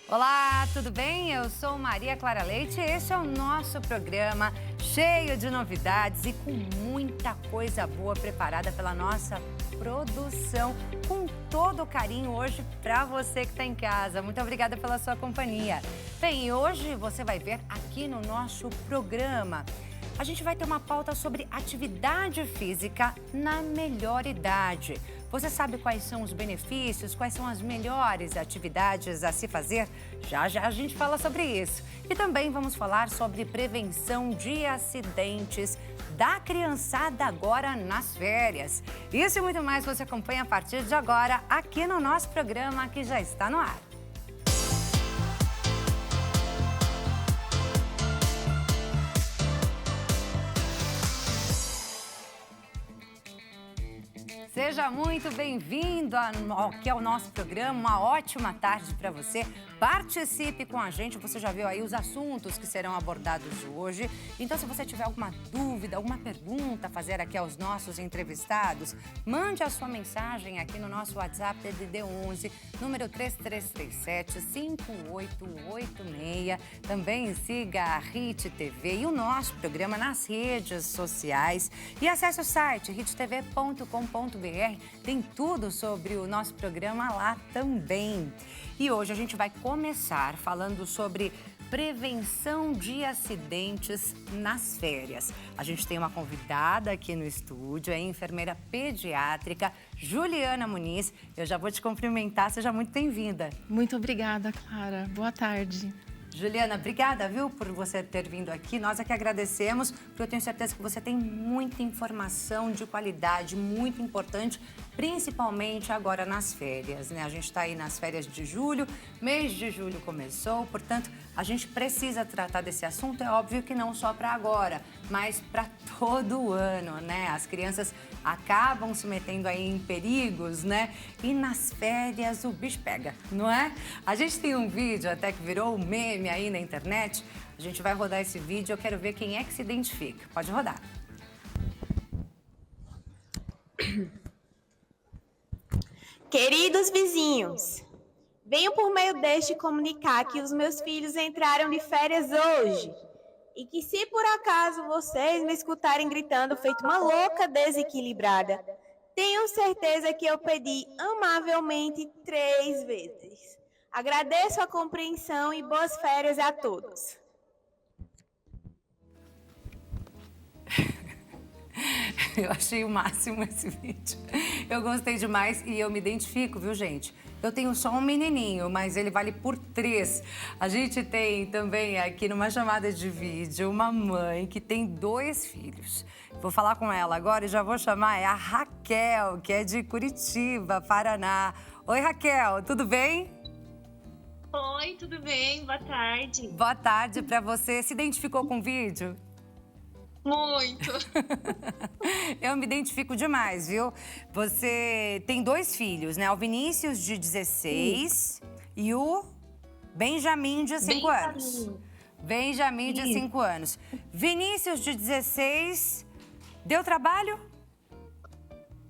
Olá, tudo bem? Eu sou Maria Clara Leite e este é o nosso programa cheio de novidades e com muita coisa boa preparada pela nossa produção, com todo o carinho hoje para você que está em casa. Muito obrigada pela sua companhia. Bem, hoje você vai ver aqui no nosso programa. A gente vai ter uma pauta sobre atividade física na melhor idade. Você sabe quais são os benefícios, quais são as melhores atividades a se fazer? Já já a gente fala sobre isso. E também vamos falar sobre prevenção de acidentes da criançada agora nas férias. Isso e muito mais você acompanha a partir de agora aqui no nosso programa que já está no ar. Seja muito bem-vindo aqui ao nosso programa, uma ótima tarde para você. Participe com a gente, você já viu aí os assuntos que serão abordados hoje. Então, se você tiver alguma dúvida, alguma pergunta a fazer aqui aos nossos entrevistados, mande a sua mensagem aqui no nosso WhatsApp DDD 11, número 3337-5886. Também siga a HIT TV e o nosso programa nas redes sociais. E acesse o site hittv.com.br. Tem tudo sobre o nosso programa lá também. E hoje a gente vai começar falando sobre prevenção de acidentes nas férias. A gente tem uma convidada aqui no estúdio, é a enfermeira pediátrica Juliana Muniz. Eu já vou te cumprimentar, seja muito bem-vinda. Muito obrigada, Clara. Boa tarde. Juliana, obrigada, viu, por você ter vindo aqui. Nós é que agradecemos, porque eu tenho certeza que você tem muita informação de qualidade, muito importante, principalmente agora nas férias, né? A gente está aí nas férias de julho, mês de julho começou, portanto, a gente precisa tratar desse assunto, é óbvio que não só para agora, mas para todo o ano, né? As crianças acabam se metendo aí em perigos, né? E nas férias o bicho pega, não é? A gente tem um vídeo até que virou um meme aí na internet. A gente vai rodar esse vídeo, eu quero ver quem é que se identifica. Pode rodar. Queridos vizinhos, venho por meio deste comunicar que os meus filhos entraram de férias hoje e que se por acaso vocês me escutarem gritando feito uma louca desequilibrada, tenham certeza que eu pedi amavelmente 3 vezes. Agradeço a compreensão e boas férias a todos. Eu achei o máximo esse vídeo. Eu gostei demais e eu me identifico, viu, gente? Eu tenho só um menininho, mas ele vale por 3. A gente tem também aqui numa chamada de vídeo uma mãe que tem 2 filhos. Vou falar com ela agora e já vou chamar, é a Raquel, que é de Curitiba, Paraná. Oi, Raquel, tudo bem? Oi, tudo bem? Boa tarde. Boa tarde para você. Se identificou com o vídeo? Muito. Eu me identifico demais, viu? Você tem 2 filhos, né? O Vinícius, de 16, e o Benjamin, de 5 anos. Benjamin, de 5 anos. Vinícius, de 16, deu trabalho?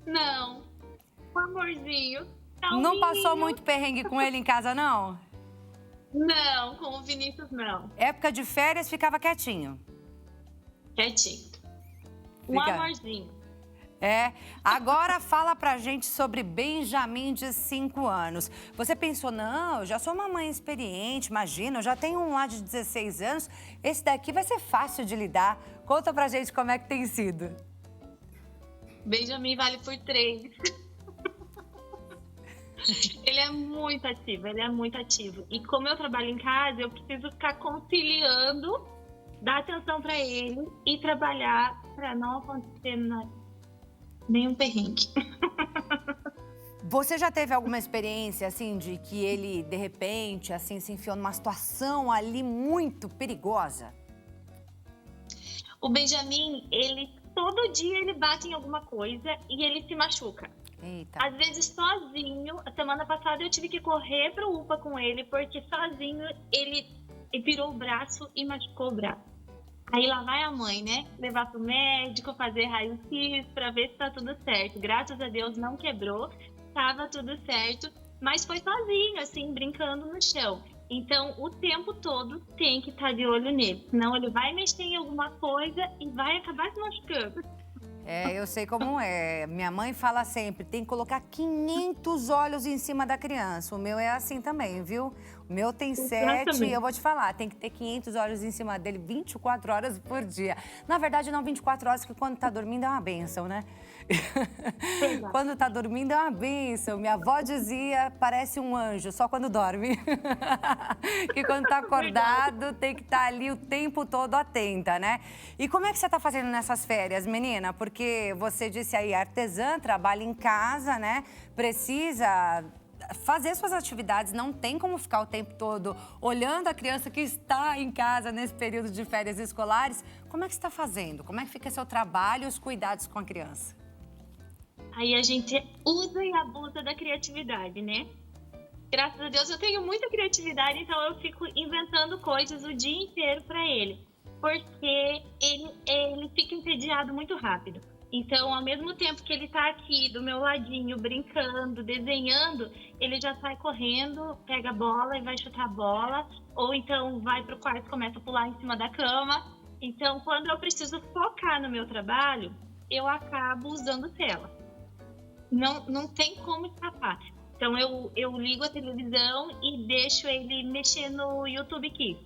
Não. Um amorzinho. Não passou muito perrengue com ele em casa, não? Não, com o Vinícius não. Época de férias, ficava quietinho. Quietinho. Um amorzinho. É. Agora fala pra gente sobre Benjamin, de 5 anos. Você pensou, não, eu já sou uma mãe experiente, imagina, eu já tenho um lá de 16 anos, esse daqui vai ser fácil de lidar. Conta pra gente como é que tem sido. Benjamin vale por 3. Ele é muito ativo, ele é muito ativo. E como eu trabalho em casa, eu preciso ficar conciliando, dar atenção pra ele e trabalhar pra não acontecer nenhum perrengue. Você já teve alguma experiência, assim, de que ele, de repente, assim, se enfiou numa situação ali muito perigosa? O Benjamin, todo dia ele bate em alguma coisa e ele se machuca. Eita. Às vezes sozinho. A semana passada eu tive que correr pro UPA com ele, porque sozinho ele virou o braço e machucou o braço. Aí lá vai a mãe, né? Levar pro médico, fazer raio-x pra ver se tá tudo certo. Graças a Deus não quebrou, tava tudo certo, mas foi sozinho, assim, brincando no chão. Então, o tempo todo tem que estar de olho nele. Senão ele vai mexer em alguma coisa e vai acabar se machucando. Eu sei como é. Minha mãe fala sempre, tem que colocar 500 olhos em cima da criança. O meu é assim também, viu? O meu tem 7 e eu vou te falar, tem que ter 500 olhos em cima dele 24 horas por dia. Na verdade, não 24 horas, que quando tá dormindo é uma bênção, né? Quando tá dormindo é uma bênção. Minha avó dizia, parece um anjo, só quando dorme. Que quando tá acordado, tem que estar ali o tempo todo atenta, né? E como é que você tá fazendo nessas férias, menina? Porque você disse aí, artesã, trabalha em casa, né? Precisa fazer suas atividades, não tem como ficar o tempo todo olhando a criança que está em casa nesse período de férias escolares. Como é que você está fazendo? Como é que fica seu trabalho e os cuidados com a criança? Aí a gente usa e abusa da criatividade, né? Graças a Deus eu tenho muita criatividade, então eu fico inventando coisas o dia inteiro para ele. Porque ele fica entediado muito rápido. Então, ao mesmo tempo que ele tá aqui do meu ladinho, brincando, desenhando, ele já sai correndo, pega a bola e vai chutar a bola. Ou então vai pro quarto e começa a pular em cima da cama. Então, quando eu preciso focar no meu trabalho, eu acabo usando tela. Não tem como escapar. Então, eu ligo a televisão e deixo ele mexer no YouTube Kids.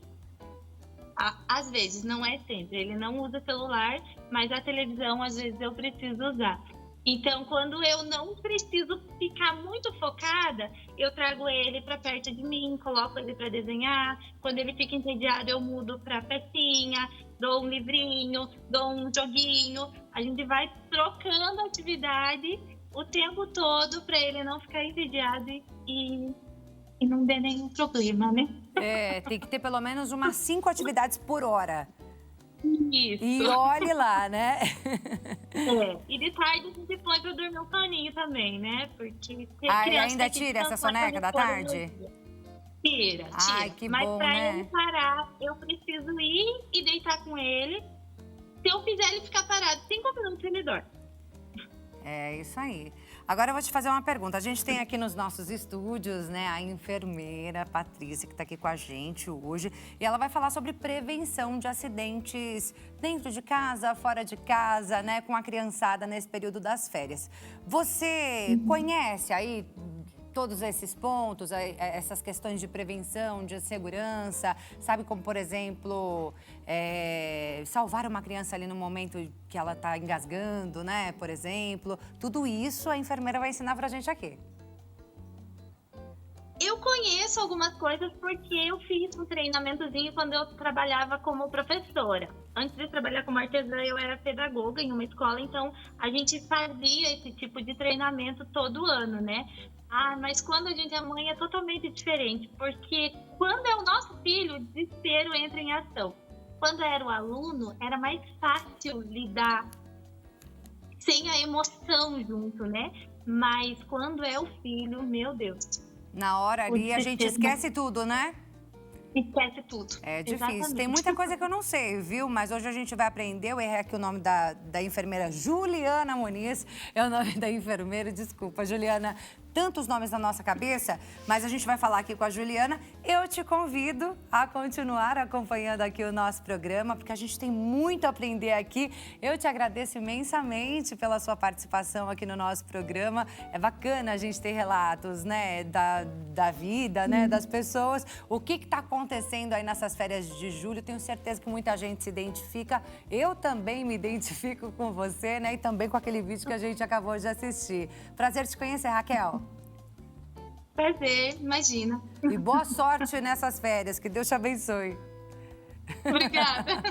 Às vezes, não é sempre. Ele não usa celular, mas a televisão, às vezes, eu preciso usar. Então, quando eu não preciso ficar muito focada, eu trago ele para perto de mim, coloco ele para desenhar. Quando ele fica entediado, eu mudo para pecinha, dou um livrinho, dou um joguinho. A gente vai trocando a atividade o tempo todo para ele não ficar entediado e não der nenhum problema, né? Tem que ter pelo menos umas 5 atividades por hora. Isso. E olhe lá, né? E de tarde a gente põe pra dormir um soninho também, né? Porque ainda tira essa soneca da tarde? Tira. Ai, que Mas bom, pra né? ele parar, eu preciso ir e deitar com ele. Se eu fizer ele ficar parado 5 minutos, ele dorme. É isso aí. Agora eu vou te fazer uma pergunta. A gente tem aqui nos nossos estúdios, né, a enfermeira Patrícia, que está aqui com a gente hoje. E ela vai falar sobre prevenção de acidentes dentro de casa, fora de casa, né, com a criançada nesse período das férias. Você conhece aí todos esses pontos, essas questões de prevenção, de segurança, sabe como, por exemplo, salvar uma criança ali no momento que ela está engasgando, né, por exemplo. Tudo isso a enfermeira vai ensinar pra gente aqui. Eu conheço algumas coisas porque eu fiz um treinamentozinho quando eu trabalhava como professora. Antes de trabalhar como artesã, eu era pedagoga em uma escola, então a gente fazia esse tipo de treinamento todo ano, né? Mas quando a gente é mãe é totalmente diferente, porque quando é o nosso filho, o desespero entra em ação. Quando era o aluno, era mais fácil lidar sem a emoção junto, né? Mas quando é o filho, meu Deus. Na hora ali a gente esquece tudo, né? Esquece tudo. É difícil. Exatamente. Tem muita coisa que eu não sei, viu? Mas hoje a gente vai aprender. Eu errei aqui o nome da enfermeira Juliana Muniz. É o nome da enfermeira. Desculpa, Juliana. Tantos nomes na nossa cabeça, mas a gente vai falar aqui com a Juliana. Eu te convido a continuar acompanhando aqui o nosso programa, porque a gente tem muito a aprender aqui. Eu te agradeço imensamente pela sua participação aqui no nosso programa. É bacana a gente ter relatos, né, da vida, né, das pessoas. O que está acontecendo aí nessas férias de julho? Tenho certeza que muita gente se identifica. Eu também me identifico com você, né, e também com aquele vídeo que a gente acabou de assistir. Prazer te conhecer, Raquel. Prazer, imagina. E boa sorte nessas férias, que Deus te abençoe. Obrigada.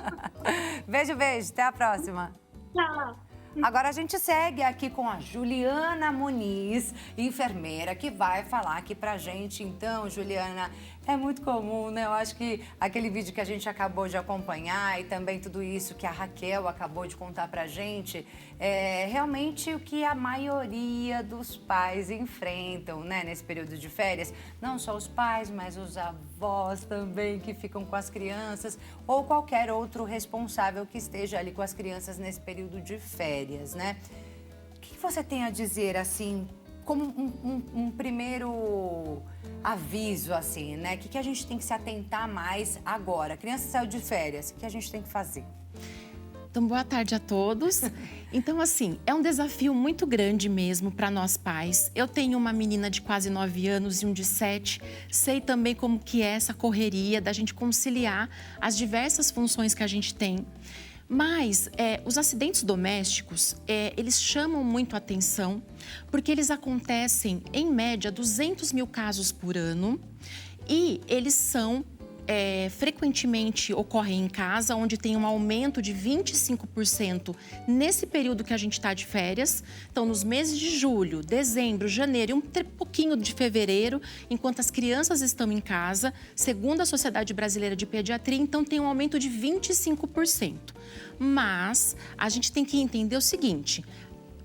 Beijo, beijo, até a próxima. Tchau. Agora a gente segue aqui com a Juliana Muniz, enfermeira, que vai falar aqui pra gente. Então, Juliana, é muito comum, né? Eu acho que aquele vídeo que a gente acabou de acompanhar e também tudo isso que a Raquel acabou de contar pra gente, é realmente o que a maioria dos pais enfrentam, né? Nesse período de férias. Não só os pais, mas os avós também que ficam com as crianças ou qualquer outro responsável que esteja ali com as crianças nesse período de férias, né? O que você tem a dizer, assim, como um primeiro aviso, assim, né? O que a gente tem que se atentar mais agora? A criança saiu de férias, o que a gente tem que fazer? Então, boa tarde a todos. Então, assim, é um desafio muito grande mesmo para nós pais. Eu tenho uma menina de quase 9 anos e um de 7. Sei também como que é essa correria da gente conciliar as diversas funções que a gente tem. Mas os acidentes domésticos, eles chamam muito a atenção, porque eles acontecem, em média, 200 mil casos por ano. E eles são... frequentemente ocorrem em casa, onde tem um aumento de 25% nesse período que a gente está de férias. Então, nos meses de julho, dezembro, janeiro e um pouquinho de fevereiro, enquanto as crianças estão em casa, segundo a Sociedade Brasileira de Pediatria, então tem um aumento de 25%. Mas a gente tem que entender o seguinte: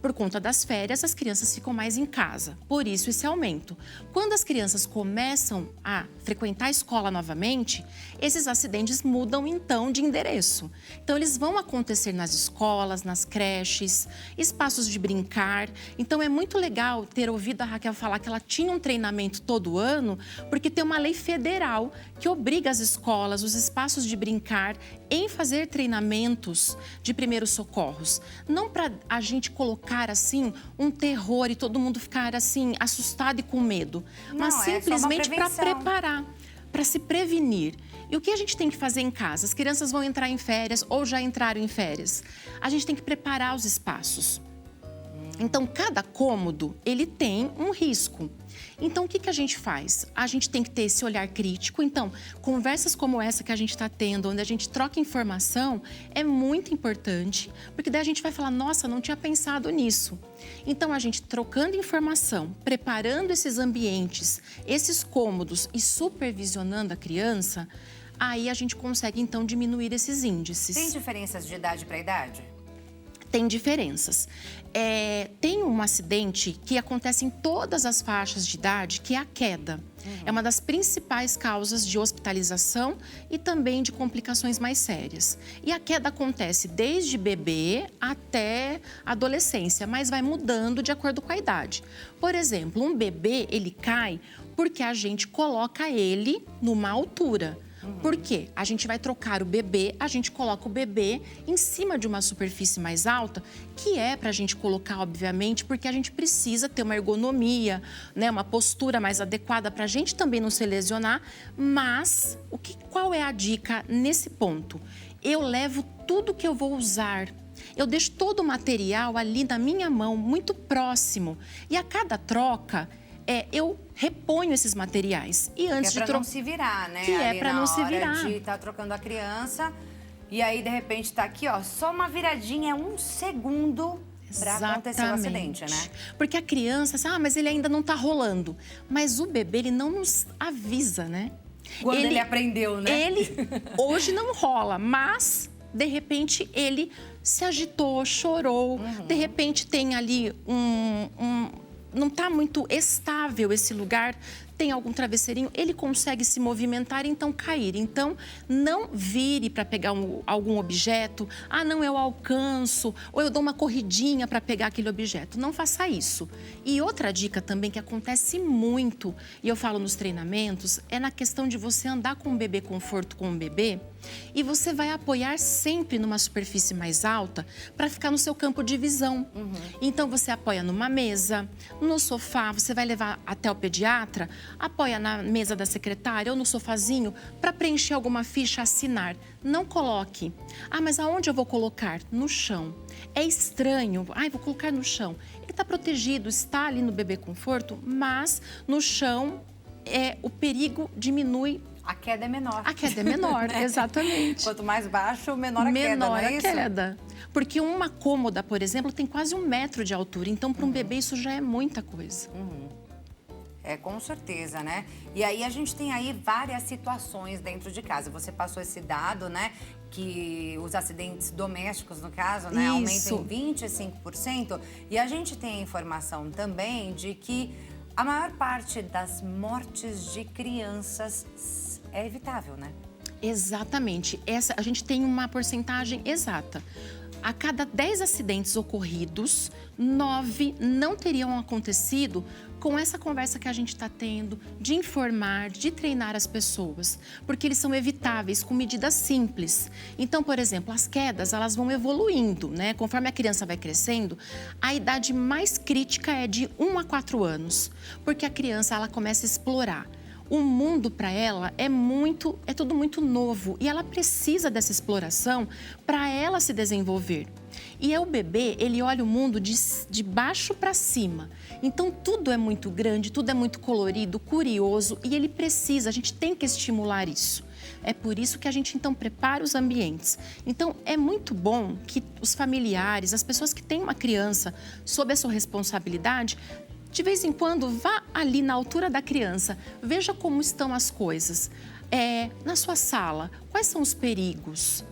por conta das férias, as crianças ficam mais em casa. Por isso, esse aumento. Quando as crianças começam a frequentar a escola novamente, esses acidentes mudam, então, de endereço. Então, eles vão acontecer nas escolas, nas creches, espaços de brincar. Então, é muito legal ter ouvido a Raquel falar que ela tinha um treinamento todo ano, porque tem uma lei federal que obriga as escolas, os espaços de brincar, em fazer treinamentos de primeiros socorros. Não para a gente colocar assim um terror e todo mundo ficar assim assustado e com medo, mas simplesmente para preparar, para se prevenir. E o que a gente tem que fazer em casa? As crianças vão entrar em férias ou já entraram em férias. A gente tem que preparar os espaços. Então, cada cômodo, ele tem um risco. Então, o que a gente faz? A gente tem que ter esse olhar crítico. Então, conversas como essa que a gente está tendo, onde a gente troca informação, é muito importante, porque daí a gente vai falar, nossa, não tinha pensado nisso. Então, a gente trocando informação, preparando esses ambientes, esses cômodos e supervisionando a criança, aí a gente consegue, então, diminuir esses índices. Tem diferenças de idade para idade? Tem diferenças. Tem um acidente que acontece em todas as faixas de idade, que é a queda. É uma das principais causas de hospitalização e também de complicações mais sérias. E a queda acontece desde bebê até adolescência, mas vai mudando de acordo com a idade. Por exemplo, um bebê, ele cai porque a gente coloca ele numa altura. Por quê? A gente vai trocar o bebê, a gente coloca o bebê em cima de uma superfície mais alta, que é para a gente colocar, obviamente, porque a gente precisa ter uma ergonomia, né, uma postura mais adequada para a gente também não se lesionar. Mas qual é a dica nesse ponto? Eu levo tudo que eu vou usar. Eu deixo todo o material ali na minha mão, muito próximo. E a cada troca, eu reponho esses materiais. E antes que é para não se virar, né? Que é para não se virar. De estar trocando a criança e aí, de repente, tá aqui, ó, só uma viradinha, é 1 segundo para acontecer o acidente, né? Porque a criança, mas ele ainda não tá rolando. Mas o bebê, ele não nos avisa, né? Quando ele aprendeu, né? Ele hoje não rola, mas de repente ele se agitou, chorou. De repente tem ali não está muito estável esse lugar, tem algum travesseirinho, ele consegue se movimentar e então cair. Então, não vire para pegar algum objeto. Não, eu alcanço, ou eu dou uma corridinha para pegar aquele objeto. Não faça isso. E outra dica também que acontece muito, e eu falo nos treinamentos, é na questão de você andar com o bebê, conforto com o bebê, e você vai apoiar sempre numa superfície mais alta para ficar no seu campo de visão. Então, você apoia numa mesa, no sofá, você vai levar até o pediatra, apoia na mesa da secretária ou no sofazinho para preencher alguma ficha, assinar. Não coloque. Mas aonde eu vou colocar? No chão. É estranho. Vou colocar no chão. Ele está protegido, está ali no bebê conforto, mas no chão o perigo diminui. A queda é menor. A queda é menor, exatamente. Quanto mais baixo, menor a queda, não é isso? Menor a queda. Porque uma cômoda, por exemplo, tem quase 1 metro de altura. Então, para um bebê, isso já é muita coisa. Com certeza, né? E aí, a gente tem aí várias situações dentro de casa. Você passou esse dado, né? Que os acidentes domésticos, no caso, né? Aumentam em 25%. E a gente tem a informação também de que a maior parte das mortes de crianças é evitável, né? Exatamente. A gente tem uma porcentagem exata. A cada 10 acidentes ocorridos, 9 não teriam acontecido com essa conversa que a gente está tendo, de informar, de treinar as pessoas, porque eles são evitáveis com medidas simples. Então, por exemplo, as quedas, elas vão evoluindo, né? Conforme a criança vai crescendo, a idade mais crítica é de 1 a 4 anos, porque a criança, ela começa a explorar. O mundo para ela é tudo muito novo e ela precisa dessa exploração para ela se desenvolver. E o bebê, ele olha o mundo de baixo para cima. Então, tudo é muito grande, tudo é muito colorido, curioso e ele precisa, a gente tem que estimular isso. É por isso que a gente, então, prepara os ambientes. Então, é muito bom que os familiares, as pessoas que têm uma criança sob a sua responsabilidade, de vez em quando, vá ali na altura da criança, veja como estão as coisas. Na sua sala, quais são os perigos?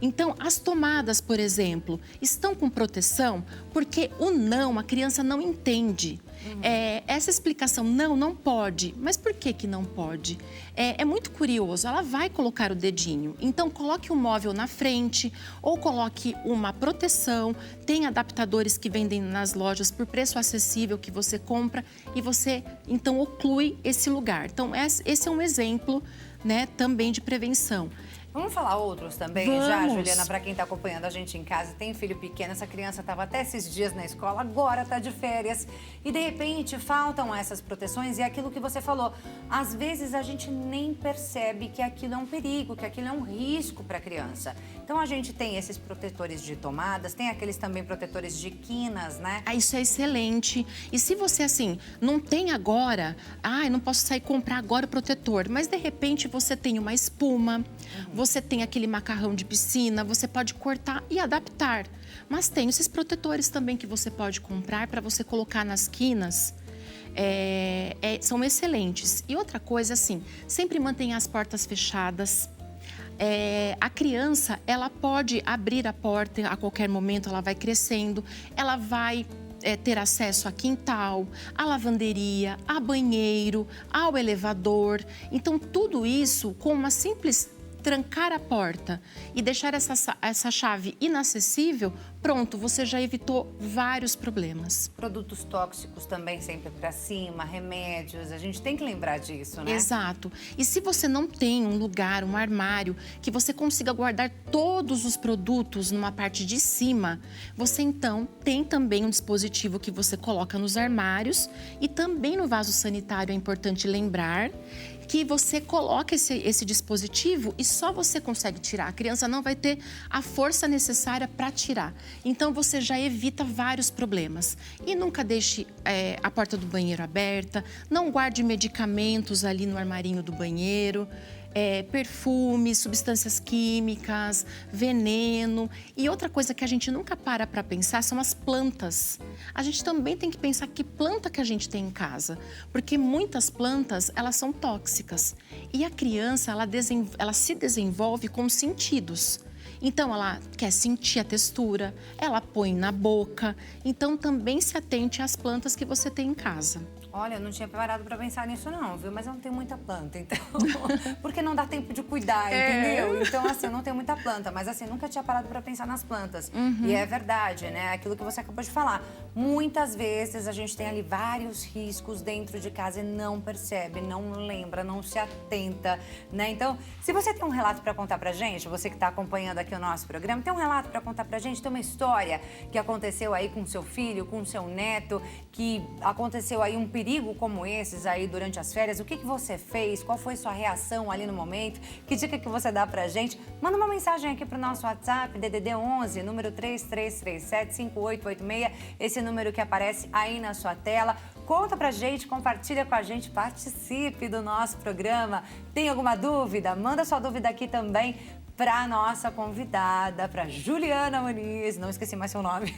Então, as tomadas, por exemplo, estão com proteção? Porque o não, a criança não entende. Essa explicação, não pode. Mas por que não pode? É muito curioso, ela vai colocar o dedinho. Então, coloque um móvel na frente ou coloque uma proteção. Tem adaptadores que vendem nas lojas por preço acessível que você compra e você, então, oclui esse lugar. Então, esse é um exemplo, né, também de prevenção. Vamos falar outros também, Vamos. já, Juliana, para quem está acompanhando a gente em casa, tem filho pequeno, essa criança estava até esses dias na escola, agora está de férias e de repente faltam essas proteções e aquilo que você falou, às vezes a gente nem percebe que aquilo é um perigo, que aquilo é um risco para a criança. Então a gente tem esses protetores de tomadas, tem aqueles também protetores de quinas, né? Isso é excelente. E se você, assim, não tem agora, eu não posso sair comprar agora o protetor, mas de repente você tem uma espuma, você tem aquele macarrão de piscina, você pode cortar e adaptar. Mas tem esses protetores também que você pode comprar para você colocar nas quinas. São excelentes. E outra coisa, assim, sempre mantenha as portas fechadas. A criança, ela pode abrir a porta a qualquer momento, ela vai crescendo, ela vai ter acesso a quintal, a lavanderia, a banheiro, ao elevador. Então, tudo isso com uma simples trancar a porta e deixar essa chave inacessível, pronto, você já evitou vários problemas. Produtos tóxicos também sempre para cima, remédios, a gente tem que lembrar disso, né? Exato. E se você não tem um lugar, um armário, que você consiga guardar todos os produtos numa parte de cima, você então tem também um dispositivo que você coloca nos armários e também no vaso sanitário é importante lembrar que você coloca esse dispositivo e só você consegue tirar. A criança não vai ter a força necessária para tirar. Então, você já evita vários problemas. E nunca deixe a porta do banheiro aberta, não guarde medicamentos ali no armarinho do banheiro. Perfumes, substâncias químicas, veneno. E outra coisa que a gente nunca para pensar são as plantas. A gente também tem que pensar que planta que a gente tem em casa, porque muitas plantas, elas são tóxicas. E a criança, ela se desenvolve com sentidos. Então, ela quer sentir a textura, ela põe na boca. Então, também se atente às plantas que você tem em casa. Olha, eu não tinha parado para pensar nisso não, viu? Mas eu não tenho muita planta, então... Porque não dá tempo de cuidar, entendeu? Então, assim, eu não tenho muita planta, mas assim, nunca tinha parado para pensar nas plantas. E é verdade, né? Aquilo que você acabou de falar. Muitas vezes a gente tem ali vários riscos dentro de casa e não percebe, não lembra, não se atenta, né? Então, se você tem um relato para contar pra gente, você que está acompanhando aqui o nosso programa, tem um relato para contar pra gente, tem uma história que aconteceu aí com seu filho, com seu neto, que aconteceu aí um perigo como esses aí durante as férias, o que você fez? Qual foi sua reação ali no momento? Que dica que você dá pra gente? Manda uma mensagem aqui pro nosso WhatsApp, DDD 11, número 33375886, esse número que aparece aí na sua tela. Conta pra gente, compartilha com a gente, participe do nosso programa. Tem alguma dúvida? Manda sua dúvida aqui também para nossa convidada, para Juliana Muniz, não esqueci mais seu nome,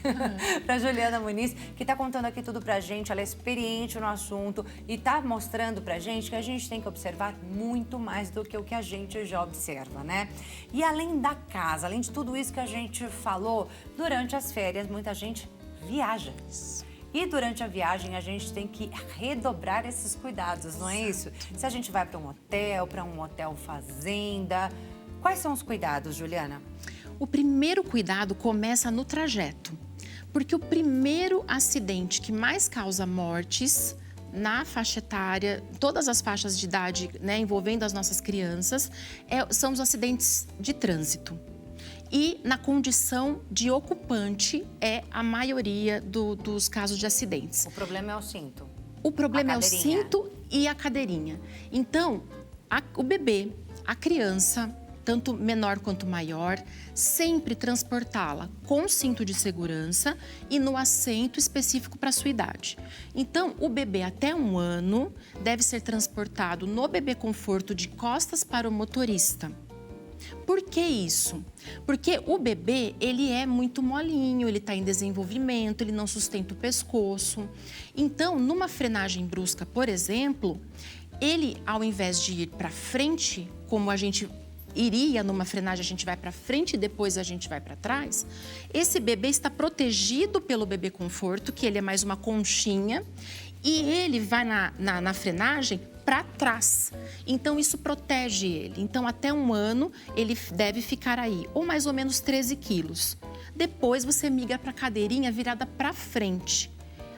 para Juliana Muniz, que está contando aqui tudo pra gente, ela é experiente no assunto e está mostrando pra gente que a gente tem que observar muito mais do que o que a gente já observa, né? E além da casa, além de tudo isso que a gente falou, durante as férias muita gente viaja. E durante a viagem a gente tem que redobrar esses cuidados, não é isso? Se a gente vai para um hotel fazenda... Quais são os cuidados, Juliana? O primeiro cuidado começa no trajeto, porque o primeiro acidente que mais causa mortes na faixa etária, todas as faixas de idade, né, envolvendo as nossas crianças, são os acidentes de trânsito. E na condição de ocupante é a maioria dos casos de acidentes. O problema é o cinto. O problema é o cinto e a cadeirinha. Então, o bebê, a criança, tanto menor quanto maior, sempre transportá-la com cinto de segurança e no assento específico para a sua idade. Então, o bebê até 1 ano deve ser transportado no bebê conforto de costas para o motorista. Por que isso? Porque o bebê, ele é muito molinho, ele está em desenvolvimento, ele não sustenta o pescoço. Então, numa frenagem brusca, por exemplo, ele, ao invés de ir para frente, como a gente iria numa frenagem, a gente vai para frente e depois a gente vai para trás, esse bebê está protegido pelo bebê conforto, que ele é mais uma conchinha, e ele vai na frenagem para trás. Então, isso protege ele. Então, até 1 ano, ele deve ficar aí, ou mais ou menos 13 quilos. Depois, você migra para a cadeirinha virada para frente.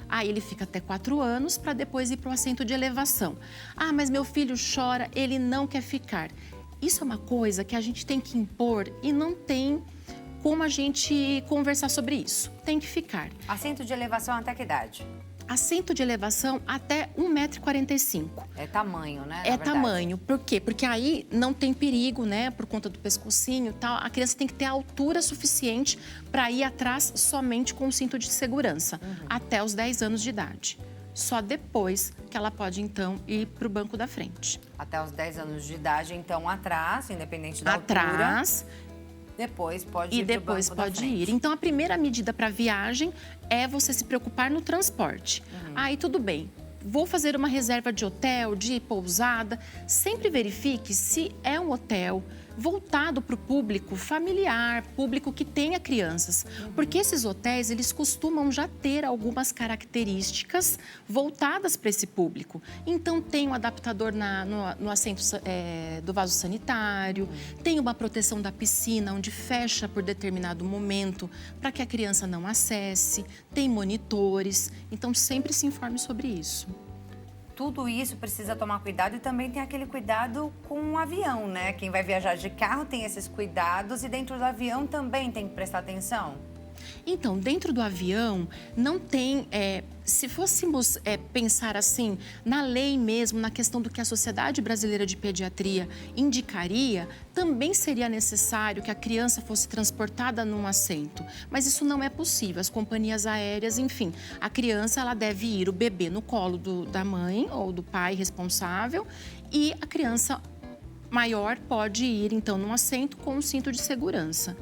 Aí, ele fica até 4 anos, para depois ir para o assento de elevação. Ah, mas meu filho chora, ele não quer ficar. Isso é uma coisa que a gente tem que impor e não tem como a gente conversar sobre isso. Tem que ficar. Assento de elevação até que idade? Assento de elevação até 1,45 m. É tamanho, né? É tamanho. Por quê? Porque aí não tem perigo, né? Por conta do pescocinho e tal. A criança tem que ter altura suficiente para ir atrás somente com o cinto de segurança, até os 10 anos de idade. Só depois que ela pode, então, ir para o banco da frente. Até os 10 anos de idade, então, atrás, independente da altura. Atrás. Depois pode ir. E depois pode ir. Então, a primeira medida para a viagem é você se preocupar no transporte. Aí, tudo bem. Vou fazer uma reserva de hotel, de pousada. Sempre verifique se é um hotel voltado para o público familiar, público que tenha crianças. Porque esses hotéis, eles costumam já ter algumas características voltadas para esse público. Então, tem um adaptador no assento do vaso sanitário, tem uma proteção da piscina, onde fecha por determinado momento, para que a criança não acesse, tem monitores. Então, sempre se informe sobre isso. Tudo isso precisa tomar cuidado e também tem aquele cuidado com o avião, né? Quem vai viajar de carro tem esses cuidados e dentro do avião também tem que prestar atenção. Então, dentro do avião, não tem... se fôssemos pensar assim, na lei mesmo, na questão do que a Sociedade Brasileira de Pediatria indicaria, também seria necessário que a criança fosse transportada num assento. Mas isso não é possível. As companhias aéreas, enfim, a criança ela deve ir, o bebê no colo da mãe ou do pai responsável, e a criança maior pode ir, então, num assento com um cinto de segurança.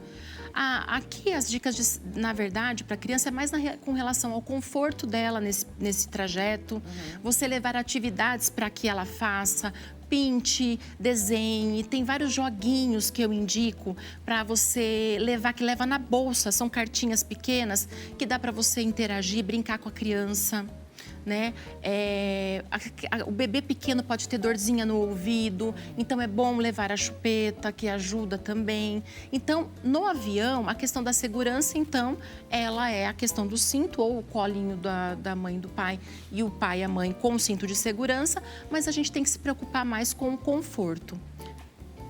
Aqui as dicas, na verdade, para a criança é mais com relação ao conforto dela nesse trajeto. Você levar atividades para que ela faça, pinte, desenhe. Tem vários joguinhos que eu indico para você levar, que leva na bolsa. São cartinhas pequenas que dá para você interagir, brincar com a criança. Né? O bebê pequeno pode ter dorzinha no ouvido, então é bom levar a chupeta, que ajuda também. Então, no avião, a questão da segurança, então, ela é a questão do cinto ou o colinho da mãe e do pai, e o pai e a mãe com o cinto de segurança, mas a gente tem que se preocupar mais com o conforto.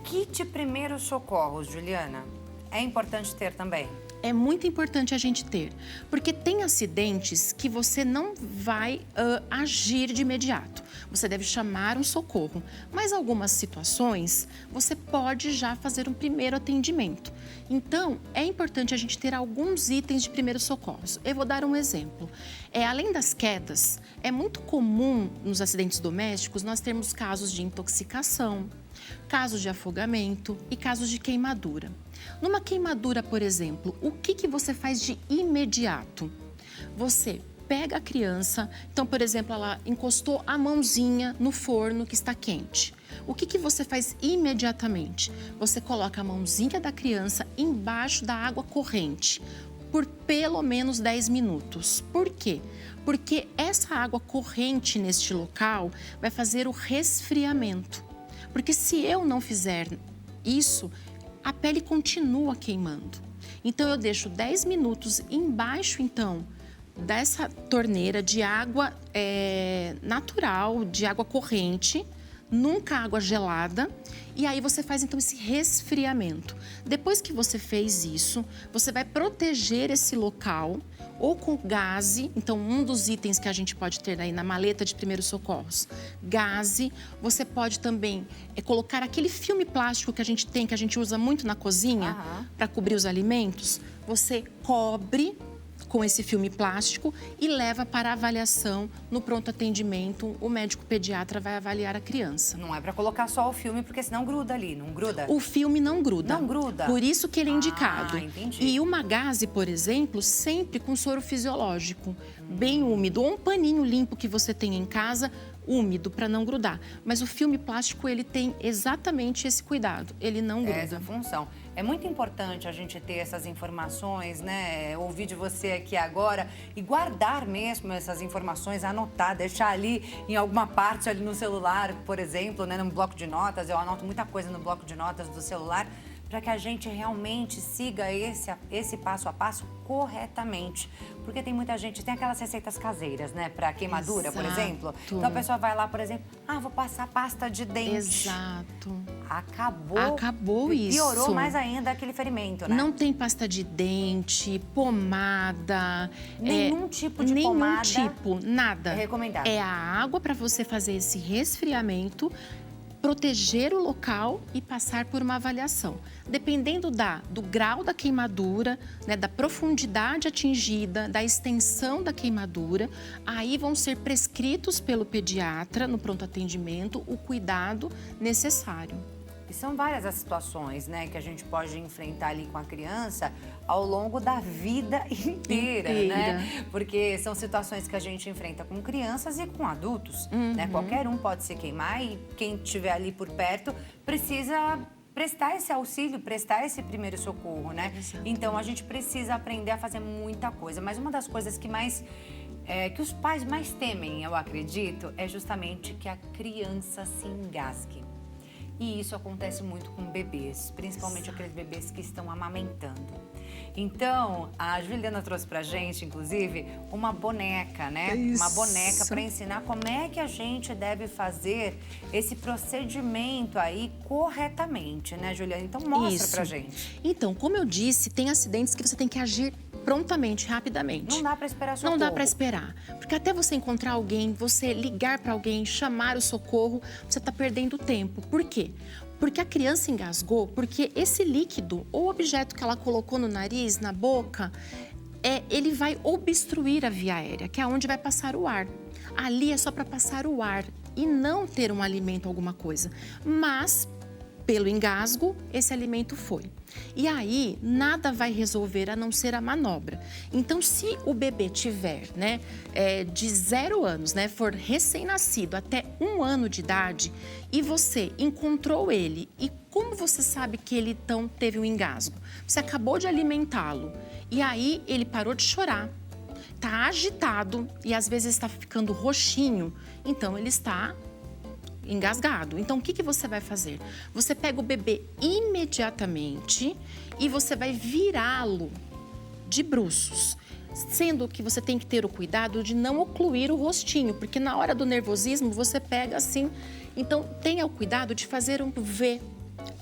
Kit primeiros socorros, Juliana, é importante ter também? É muito importante a gente ter, porque tem acidentes que você não vai agir de imediato. Você deve chamar um socorro, mas algumas situações você pode já fazer um primeiro atendimento. Então, é importante a gente ter alguns itens de primeiros socorros. Eu vou dar um exemplo. Além das quedas, é muito comum nos acidentes domésticos nós termos casos de intoxicação, casos de afogamento e casos de queimadura. Numa queimadura, por exemplo, o que você faz de imediato? Você pega a criança, então, por exemplo, ela encostou a mãozinha no forno que está quente. O que você faz imediatamente? Você coloca a mãozinha da criança embaixo da água corrente por pelo menos 10 minutos. Por quê? Porque essa água corrente neste local vai fazer o resfriamento. Porque se eu não fizer isso, a pele continua queimando. Então, eu deixo 10 minutos embaixo, então, dessa torneira de água natural, de água corrente, nunca água gelada. E aí você faz, então, esse resfriamento. Depois que você fez isso, você vai proteger esse local ou com gaze. Então, um dos itens que a gente pode ter aí na maleta de primeiros socorros, gaze. Você pode também colocar aquele filme plástico que a gente tem, que a gente usa muito na cozinha, para cobrir os alimentos. Você cobre com esse filme plástico e leva para avaliação no pronto atendimento. O médico pediatra vai avaliar a criança. Não é para colocar só o filme, porque senão gruda ali, não gruda? O filme não gruda. Não gruda? Por isso que ele é indicado. Entendi. E uma gaze, por exemplo, sempre com soro fisiológico, bem úmido. Ou um paninho limpo que você tem em casa, úmido, para não grudar. Mas o filme plástico, ele tem exatamente esse cuidado. Ele não gruda. Essa função. É muito importante a gente ter essas informações, né? Ouvir de você aqui agora e guardar mesmo essas informações, anotar, deixar ali em alguma parte ali no celular, por exemplo, né? No bloco de notas. Eu anoto muita coisa no bloco de notas do celular para que a gente realmente siga esse passo a passo corretamente. Porque tem muita gente, tem aquelas receitas caseiras, né? Para queimadura, por exemplo. Então a pessoa vai lá, por exemplo, vou passar pasta de dente. Exato. Acabou isso. Piorou mais ainda aquele ferimento, né? Não tem pasta de dente, pomada. Nenhum tipo de pomada. Nenhum tipo, nada. É recomendado. É a água para você fazer esse resfriamento, proteger o local e passar por uma avaliação. Dependendo do grau da queimadura, né, da profundidade atingida, da extensão da queimadura, aí vão ser prescritos pelo pediatra, no pronto atendimento, o cuidado necessário. E são várias as situações, né, que a gente pode enfrentar ali com a criança ao longo da vida inteira, né? Porque são situações que a gente enfrenta com crianças e com adultos, né? Qualquer um pode se queimar e quem estiver ali por perto precisa prestar esse auxílio, prestar esse primeiro socorro, né? Exato. Então, a gente precisa aprender a fazer muita coisa. Mas uma das coisas que que os pais mais temem, eu acredito, é justamente que a criança se engasgue. E isso acontece muito com bebês, principalmente aqueles bebês que estão amamentando. Então, a Juliana trouxe pra gente, inclusive, uma boneca, né? Isso. Uma boneca para ensinar como é que a gente deve fazer esse procedimento aí corretamente, né, Juliana? Então, mostra pra gente. Então, como eu disse, tem acidentes que você tem que agir prontamente, rapidamente. Não dá para esperar socorro. Não dá para esperar. Porque até você encontrar alguém, você ligar para alguém, chamar o socorro, você está perdendo tempo. Por quê? Porque a criança engasgou, porque esse líquido ou objeto que ela colocou no nariz, na boca, ele vai obstruir a via aérea, que é onde vai passar o ar. Ali é só para passar o ar e não ter um alimento, alguma coisa. Mas, pelo engasgo, esse alimento foi. E aí, nada vai resolver a não ser a manobra. Então, se o bebê tiver, né, de 0 anos, né, for recém-nascido até 1 ano de idade, e você encontrou ele, e como você sabe que ele então teve um engasgo? Você acabou de alimentá-lo, e aí ele parou de chorar, está agitado, e às vezes está ficando roxinho, então ele está engasgado. Então, o que você vai fazer? Você pega o bebê imediatamente e você vai virá-lo de bruços. Sendo que você tem que ter o cuidado de não ocluir o rostinho, porque na hora do nervosismo você pega assim. Então, tenha o cuidado de fazer um V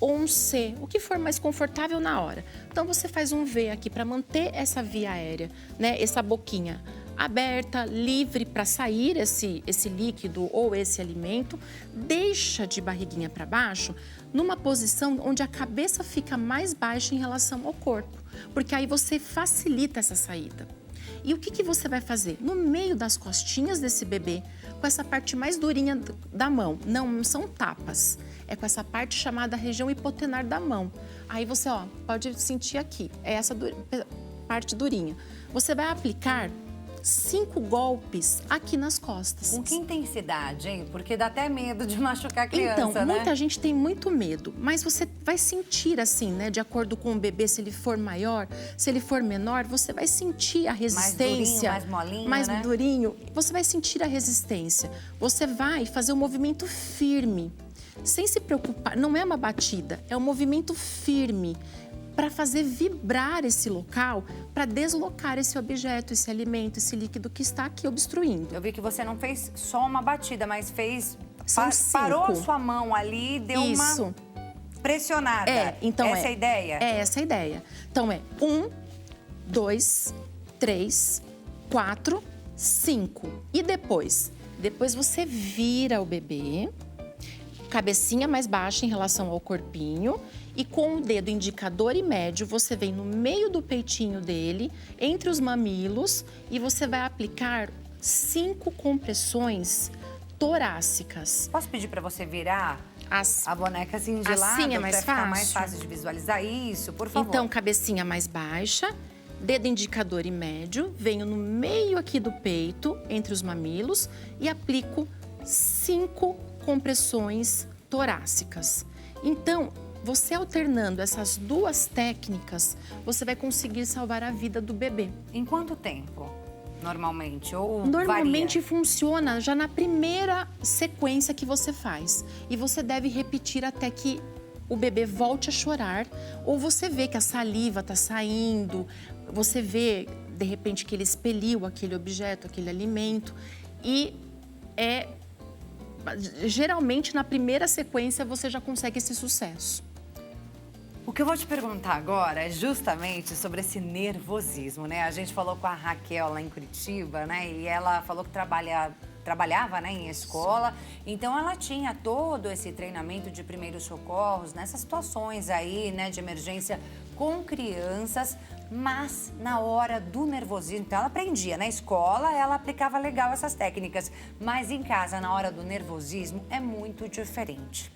ou um C, o que for mais confortável na hora. Então, você faz um V aqui para manter essa via aérea, né? Essa boquinha aberta, livre para sair esse líquido ou esse alimento, deixa de barriguinha para baixo, numa posição onde a cabeça fica mais baixa em relação ao corpo, porque aí você facilita essa saída. E o que você vai fazer? No meio das costinhas desse bebê, com essa parte mais durinha da mão, não são tapas, é com essa parte chamada região hipotenar da mão. Aí você, pode sentir aqui, é essa parte durinha. Você vai aplicar 5 golpes aqui nas costas. Com que intensidade, hein? Porque dá até medo de machucar a criança, então, né? Muita gente tem muito medo, mas você vai sentir assim, né? De acordo com o bebê, se ele for maior, se ele for menor, você vai sentir a resistência. Mais durinho, mais molinho, mais né? durinho. Você vai sentir a resistência. Você vai fazer um movimento firme, sem se preocupar. Não é uma batida, é um movimento firme para fazer vibrar esse local, para deslocar esse objeto, esse alimento, esse líquido que está aqui obstruindo. Eu vi que você não fez só uma batida, mas fez... São parou a 5. sua mão ali e deu Isso. uma pressionada. Então essa é a ideia? É essa a ideia. Então 1, 2, 3, 4, 5. E depois? Depois você vira o bebê, cabecinha mais baixa em relação ao corpinho, e com o dedo indicador e médio, você vem no meio do peitinho dele, entre os mamilos, e você vai aplicar 5 compressões torácicas. Posso pedir para você virar a boneca assim de lado? Assim é mais pra ficar fácil? mais fácil de visualizar isso, por favor. Então, cabecinha mais baixa, dedo indicador e médio, venho no meio aqui do peito, entre os mamilos, e aplico 5 compressões torácicas. Então, você alternando essas 2 técnicas, você vai conseguir salvar a vida do bebê. Em quanto tempo, normalmente? Ou Normalmente varia? funciona já na primeira sequência que você faz. E você deve repetir até que o bebê volte a chorar, ou você vê que a saliva está saindo, você vê, de repente, que ele expeliu aquele objeto, aquele alimento. E geralmente, na primeira sequência, você já consegue esse sucesso. O que eu vou te perguntar agora é justamente sobre esse nervosismo, né? A gente falou com a Raquel lá em Curitiba, né? E ela falou que trabalhava, né, em escola, então ela tinha todo esse treinamento de primeiros socorros nessas situações aí, né, de emergência com crianças, mas na hora do nervosismo, então ela aprendia na escola, ela aplicava legal essas técnicas, mas em casa, na hora do nervosismo, é muito diferente.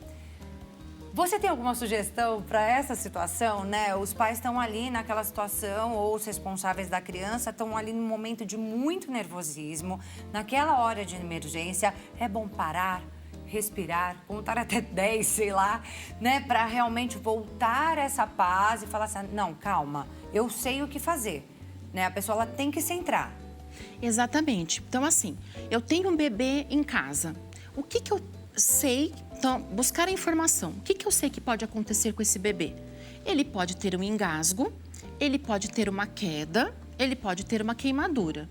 Você tem alguma sugestão para essa situação, né? Os pais estão ali naquela situação, ou os responsáveis da criança estão ali num momento de muito nervosismo. Naquela hora de emergência, é bom parar, respirar, contar até 10, sei lá, né? Para realmente voltar essa paz e falar assim, não, calma, eu sei o que fazer, né? A pessoa ela tem que se centrar. Exatamente. Então, assim, eu tenho um bebê em casa. O que eu sei? Então, buscar a informação. O que eu sei que pode acontecer com esse bebê? Ele pode ter um engasgo, ele pode ter uma queda, ele pode ter uma queimadura.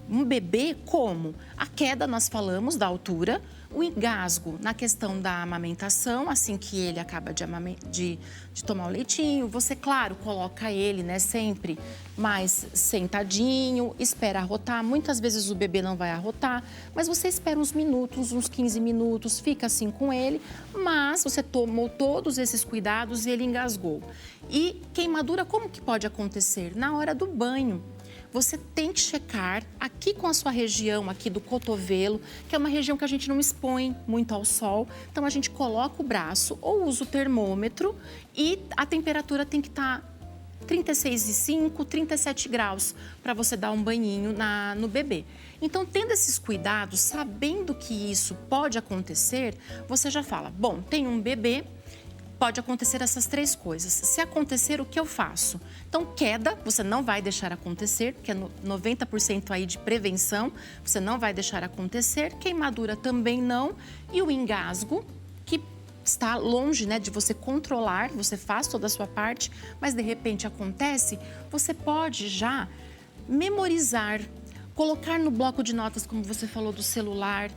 Um bebê, como? A queda, nós falamos da altura, o engasgo na questão da amamentação, assim que ele acaba de tomar o leitinho, você, claro, coloca ele, né, sempre mais sentadinho, espera arrotar. Muitas vezes o bebê não vai arrotar, mas você espera uns minutos, uns 15 minutos, fica assim com ele, mas você tomou todos esses cuidados e ele engasgou. E queimadura, como que pode acontecer? Na hora do banho. Você tem que checar aqui com a sua região, aqui do cotovelo, que é uma região que a gente não expõe muito ao sol. Então, a gente coloca o braço ou usa o termômetro e a temperatura tem que estar 36,5, 37 graus para você dar um banhinho no bebê. Então, tendo esses cuidados, sabendo que isso pode acontecer, você já fala, bom, tem um bebê, pode acontecer essas 3 coisas. Se acontecer, o que eu faço? Então, queda, você não vai deixar acontecer, que é 90% aí de prevenção, você não vai deixar acontecer. Queimadura também não. E o engasgo, que está longe, né, de você controlar, você faz toda a sua parte, mas de repente acontece, você pode já memorizar, colocar no bloco de notas, como você falou, do celular,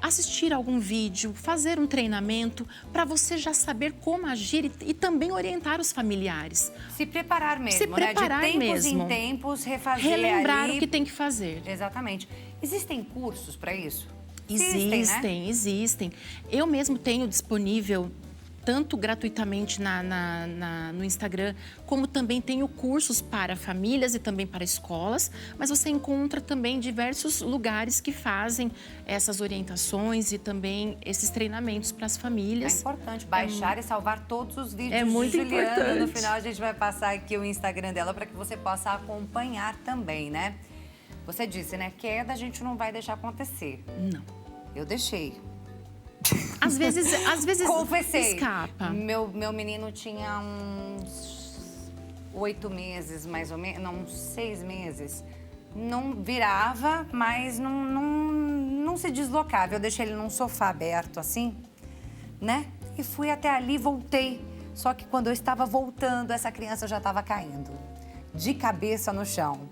assistir algum vídeo, fazer um treinamento para você já saber como agir e também orientar os familiares. Se preparar mesmo, Se preparar, né? De tempos mesmo. em tempos, refazer Relembrar ali... o que tem que fazer. Exatamente. Existem cursos para isso? Existem, né? existem. Eu mesmo tenho disponível, tanto gratuitamente no Instagram, como também tenho cursos para famílias e também para escolas, mas você encontra também diversos lugares que fazem essas orientações e também esses treinamentos para as famílias. É importante baixar e salvar todos os vídeos muito de Juliana. importante. No final a gente vai passar aqui o Instagram dela para que você possa acompanhar também, né? Você disse, né? Queda a gente não vai deixar acontecer. Não. Eu deixei. Às vezes Confessei. escapa. Meu menino tinha uns 8 meses, mais ou menos, não, uns 6 meses. Não virava, mas não se deslocava. Eu deixei ele num sofá aberto, assim, né? E fui até ali, voltei. Só que quando eu estava voltando, essa criança já estava caindo, de cabeça no chão.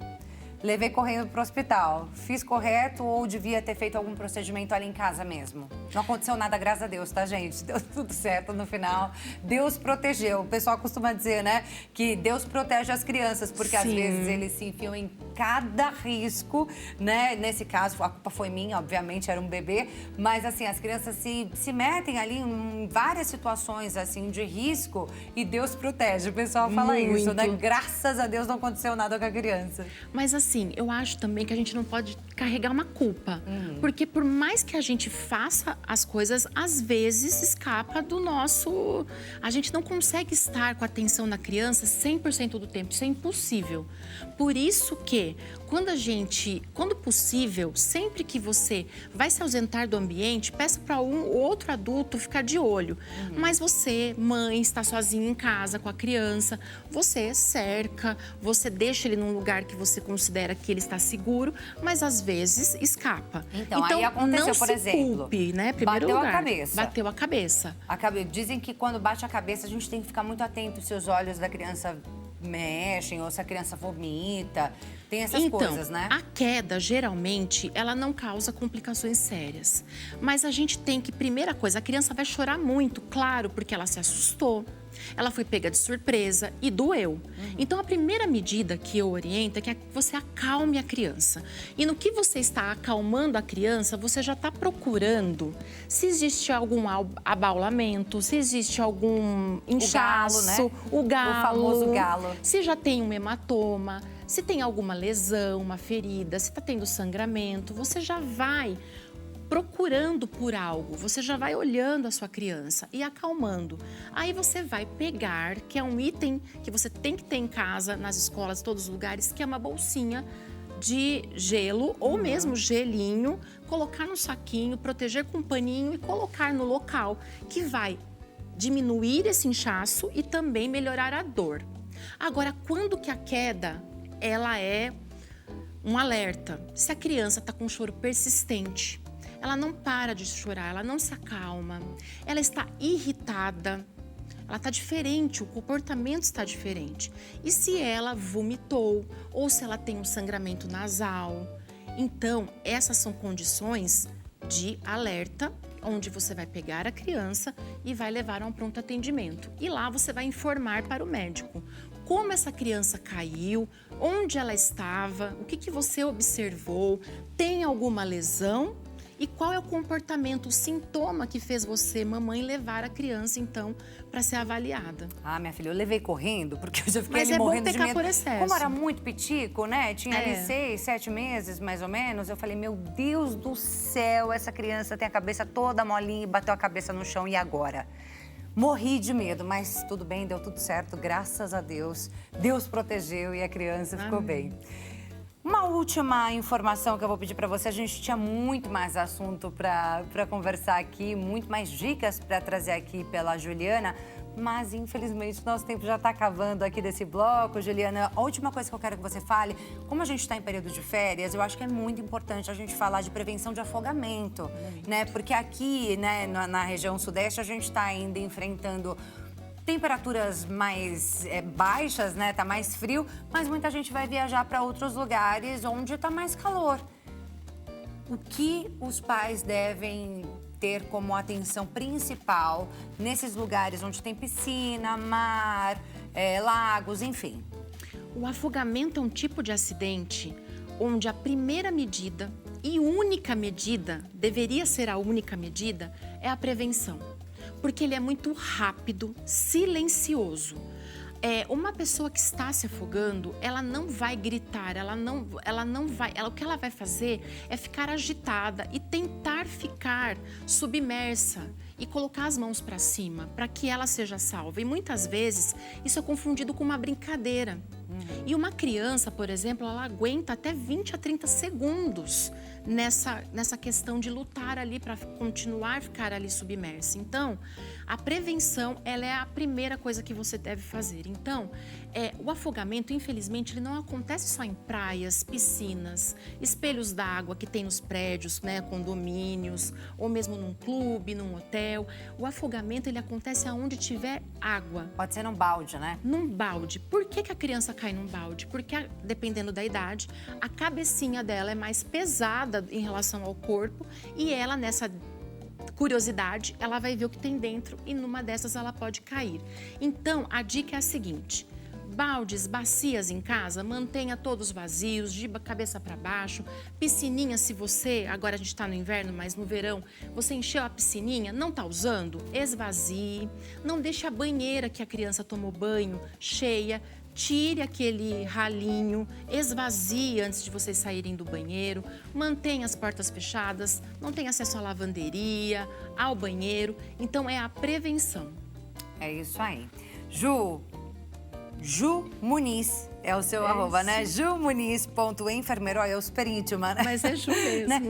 Levei correndo para o hospital. Fiz correto ou devia ter feito algum procedimento ali em casa mesmo? Não aconteceu nada, graças a Deus, tá, gente? Deu tudo certo no final. Deus protegeu. O pessoal costuma dizer, né, que Deus protege as crianças, porque às vezes eles se enfiam em cada risco, né? Nesse caso, a culpa foi minha, obviamente, era um bebê. Mas, assim, as crianças se metem ali em várias situações, assim, de risco e Deus protege. O pessoal fala isso, né? Graças a Deus não aconteceu nada com a criança. Mas, assim, eu acho também que a gente não pode carregar uma culpa. Porque por mais que a gente faça as coisas, às vezes escapa do nosso... A gente não consegue estar com a atenção na criança 100% do tempo. Isso é impossível. Por isso que, quando possível, sempre que você vai se ausentar do ambiente, peça para um ou outro adulto ficar de olho. Mas você, mãe, está sozinha em casa com a criança, você cerca, você deixa ele num lugar que você considera que ele está seguro, mas às vezes escapa. Então aí aconteceu, não por se exemplo, culpe, né? Primeiro bateu lugar, a cabeça. Bateu a cabeça. Dizem que quando bate a cabeça, a gente tem que ficar muito atento se os olhos da criança mexem ou se a criança vomita. Tem essas coisas, né? A queda, geralmente, ela não causa complicações sérias. Mas a gente tem que, primeira coisa, a criança vai chorar muito, claro, porque ela se assustou. Ela foi pega de surpresa e doeu. Então, a primeira medida que eu oriento é que você acalme a criança. E no que você está acalmando a criança, você já está procurando se existe algum abaulamento, se existe algum inchaço, o galo, O famoso galo. se já tem um hematoma, se tem alguma lesão, uma ferida, se está tendo sangramento, você já vai procurando por algo, você já vai olhando a sua criança e acalmando. Aí você vai pegar, que é um item que você tem que ter em casa, nas escolas, em todos os lugares, que é uma bolsinha de gelo ou mesmo gelinho, colocar no saquinho, proteger com um paninho e colocar no local, que vai diminuir esse inchaço e também melhorar a dor. Agora, quando que a queda, ela é um alerta? Se a criança está com um choro persistente, ela não para de chorar, ela não se acalma, ela está irritada, ela está diferente, o comportamento está diferente. E se ela vomitou ou se ela tem um sangramento nasal, então essas são condições de alerta, onde você vai pegar a criança e vai levar a um pronto atendimento. E lá você vai informar para o médico como essa criança caiu, onde ela estava, o que você observou, tem alguma lesão? E qual é o comportamento, o sintoma que fez você, mamãe, levar a criança, então, para ser avaliada? Ah, minha filha, eu levei correndo, porque eu já fiquei ali Mas é bom morrendo de pecar medo. por excesso. Como era muito pitico, né? Tinha ali 6, 7 meses, mais ou menos. Eu falei, meu Deus do céu, essa criança tem a cabeça toda molinha e bateu a cabeça no chão, e agora? Morri de medo, mas tudo bem, deu tudo certo, graças a Deus. Deus protegeu e a criança ficou bem. Uma última informação que eu vou pedir para você, a gente tinha muito mais assunto para conversar aqui, muito mais dicas para trazer aqui pela Juliana, mas infelizmente nosso tempo já está acabando aqui desse bloco. Juliana, a última coisa que eu quero que você fale, como a gente está em período de férias, eu acho que é muito importante a gente falar de prevenção de afogamento, né? Porque aqui, né, na região sudeste, a gente está ainda enfrentando temperaturas mais baixas, né? Tá mais frio, mas muita gente vai viajar para outros lugares onde tá mais calor. O que os pais devem ter como atenção principal nesses lugares onde tem piscina, mar, lagos, enfim? O afogamento é um tipo de acidente onde a primeira medida e única medida, deveria ser a única medida, é a prevenção. Porque ele é muito rápido, silencioso. Uma pessoa que está se afogando, ela não vai gritar, o que ela vai fazer é ficar agitada e tentar ficar submersa e colocar as mãos para cima, para que ela seja salva. E muitas vezes isso é confundido com uma brincadeira. E uma criança, por exemplo, ela aguenta até 20 a 30 segundos nessa questão de lutar ali para continuar a ficar ali submersa. Então, a prevenção, ela é a primeira coisa que você deve fazer. Então, o afogamento, infelizmente, ele não acontece só em praias, piscinas, espelhos d'água que tem nos prédios, né, condomínios, ou mesmo num clube, num hotel. gel. O afogamento, ele acontece aonde tiver água. Pode ser num balde, né? Num balde. Por que a criança cai num balde? Porque, dependendo da idade, a cabecinha dela é mais pesada em relação ao corpo e ela, nessa curiosidade, ela vai ver o que tem dentro e numa dessas ela pode cair. Então, a dica é a seguinte: baldes, bacias em casa, mantenha todos vazios, de cabeça para baixo. Piscininha, se você, agora a gente está no inverno, mas no verão, você encheu a piscininha, não está usando, esvazie. Não deixe a banheira que a criança tomou banho cheia. Tire aquele ralinho, esvazie antes de vocês saírem do banheiro, mantenha as portas fechadas, não tem acesso à lavanderia, ao banheiro. Então, é a prevenção. É isso aí. Ju Muniz é o seu arroba, né? jumuniz.enfermeiro. Olha, eu super íntima, né? Mas é Ju mesmo. Né?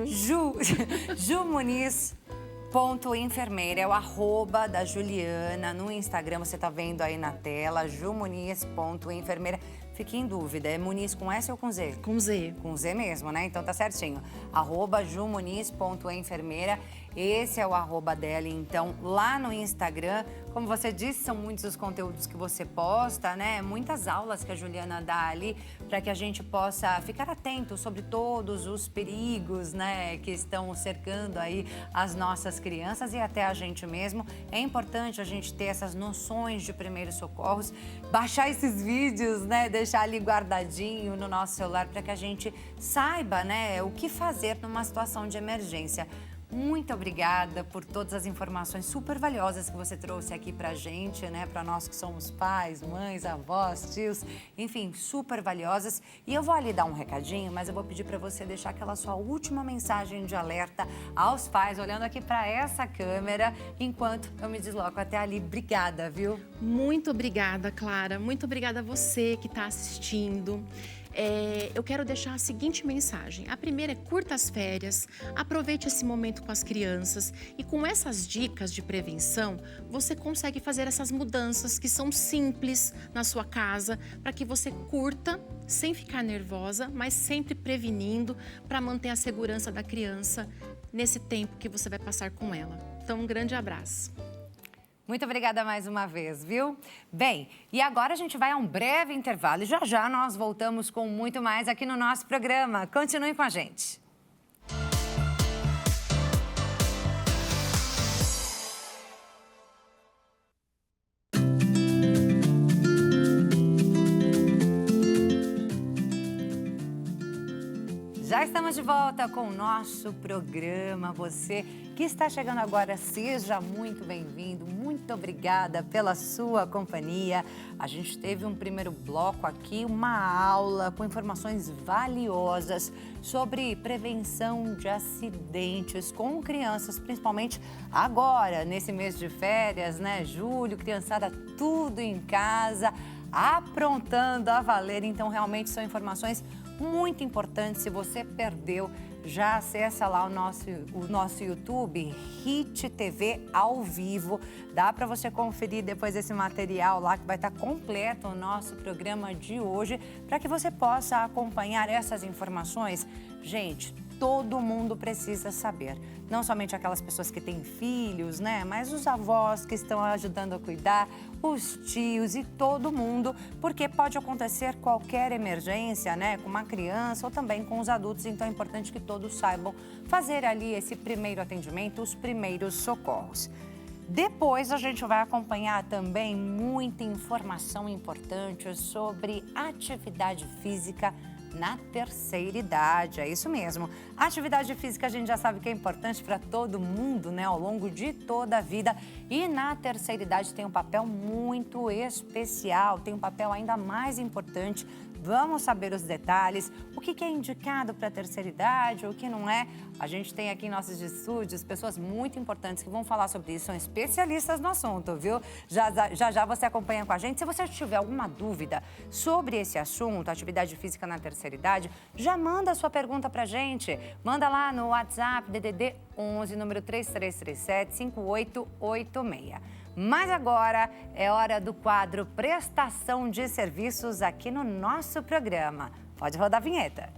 Jumuniz.enfermeira é o arroba da Juliana no Instagram. Você tá vendo aí na tela, jumuniz.enfermeira. Fique em dúvida, é Muniz com S ou com Z? Com Z. Com Z mesmo, né? Então tá certinho. Arroba jumuniz.enfermeira. Esse é o arroba dela, então, lá no Instagram. Como você disse, são muitos os conteúdos que você posta, né? Muitas aulas que a Juliana dá ali para que a gente possa ficar atento sobre todos os perigos, né? Que estão cercando aí as nossas crianças e até a gente mesmo. É importante a gente ter essas noções de primeiros socorros, baixar esses vídeos, né? Deixar ali guardadinho no nosso celular para que a gente saiba, né? O que fazer numa situação de emergência. Muito obrigada por todas as informações super valiosas que você trouxe aqui pra gente, né? Para nós que somos pais, mães, avós, tios, enfim, super valiosas. E eu vou ali dar um recadinho, mas eu vou pedir para você deixar aquela sua última mensagem de alerta aos pais, olhando aqui para essa câmera, enquanto eu me desloco até ali. Obrigada, viu? Muito obrigada, Clara. Muito obrigada a você que está assistindo. Eu quero deixar a seguinte mensagem. A primeira é: curta as férias, aproveite esse momento com as crianças e com essas dicas de prevenção, você consegue fazer essas mudanças que são simples na sua casa para que você curta sem ficar nervosa, mas sempre prevenindo para manter a segurança da criança nesse tempo que você vai passar com ela. Então, um grande abraço. Muito obrigada mais uma vez, viu? Bem, e agora a gente vai a um breve intervalo e já nós voltamos com muito mais aqui no nosso programa. Continue com a gente. Já estamos de volta com o nosso programa. Você que está chegando agora, seja muito bem-vindo. Muito obrigada pela sua companhia. A gente teve um primeiro bloco aqui, uma aula com informações valiosas sobre prevenção de acidentes com crianças, principalmente agora, nesse mês de férias, né? Julho, criançada tudo em casa, aprontando a valer. Então, realmente são informações muito importante. Se você perdeu, já acessa lá o nosso YouTube, Hit TV ao vivo. Dá para você conferir depois esse material lá que vai estar completo o nosso programa de hoje, para que você possa acompanhar essas informações. Gente, todo mundo precisa saber. Não somente aquelas pessoas que têm filhos, né? Mas os avós que estão ajudando a cuidar, os tios e todo mundo, porque pode acontecer qualquer emergência, né? Com uma criança ou também com os adultos. Então é importante que todos saibam fazer ali esse primeiro atendimento, os primeiros socorros. Depois a gente vai acompanhar também muita informação importante sobre atividade física na terceira idade, é isso mesmo. A atividade física a gente já sabe que é importante para todo mundo, né, ao longo de toda a vida. E na terceira idade tem um papel muito especial, tem um papel ainda mais importante. Vamos saber os detalhes, o que é indicado para a terceira idade, o que não é. A gente tem aqui em nossos estúdios pessoas muito importantes que vão falar sobre isso, são especialistas no assunto, viu? Já você acompanha com a gente. Se você tiver alguma dúvida sobre esse assunto, atividade física na terceira idade, já manda a sua pergunta para a gente. Manda lá no WhatsApp, DDD 11, número 3337-5886. Mas agora é hora do quadro Prestação de Serviços aqui no nosso programa. Pode rodar a vinheta.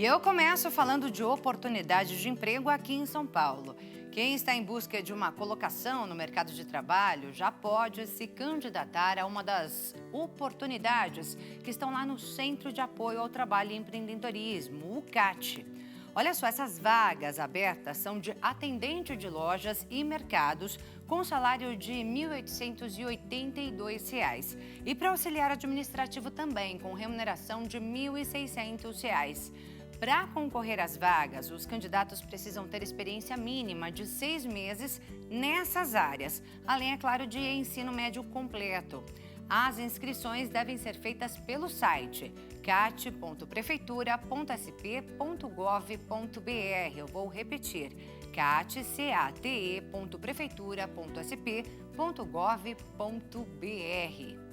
E eu começo falando de oportunidades de emprego aqui em São Paulo. Quem está em busca de uma colocação no mercado de trabalho já pode se candidatar a uma das oportunidades que estão lá no Centro de Apoio ao Trabalho e Empreendedorismo, o CAT. Olha só, essas vagas abertas são de atendente de lojas e mercados com salário de R$ 1.882 e para auxiliar administrativo também, com remuneração de R$ 1.600. Para concorrer às vagas, os candidatos precisam ter experiência mínima de 6 meses nessas áreas, além, é claro, de ensino médio completo. As inscrições devem ser feitas pelo site cate.prefeitura.sp.gov.br. Eu vou repetir, cate.prefeitura.sp.gov.br.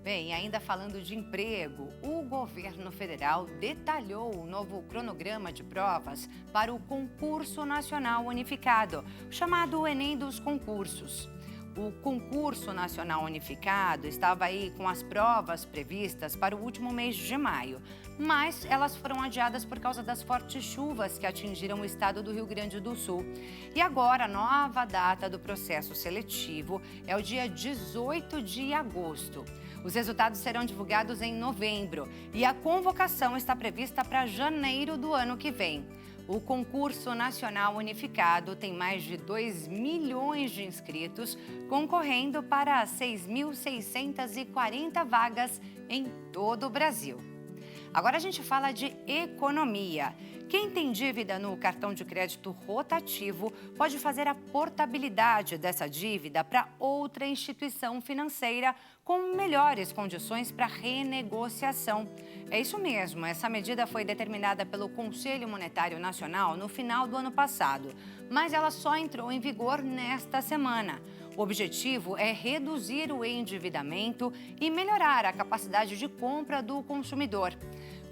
Bem, ainda falando de emprego, o governo federal detalhou o novo cronograma de provas para o Concurso Nacional Unificado, chamado Enem dos Concursos. O Concurso Nacional Unificado estava aí com as provas previstas para o último mês de maio, mas elas foram adiadas por causa das fortes chuvas que atingiram o estado do Rio Grande do Sul. E agora a nova data do processo seletivo é o dia 18 de agosto. Os resultados serão divulgados em novembro e a convocação está prevista para janeiro do ano que vem. O Concurso Nacional Unificado tem mais de 2 milhões de inscritos, concorrendo para 6.640 vagas em todo o Brasil. Agora a gente fala de economia. Quem tem dívida no cartão de crédito rotativo pode fazer a portabilidade dessa dívida para outra instituição financeira com melhores condições para renegociação. É isso mesmo, essa medida foi determinada pelo Conselho Monetário Nacional no final do ano passado, mas ela só entrou em vigor nesta semana. O objetivo é reduzir o endividamento e melhorar a capacidade de compra do consumidor.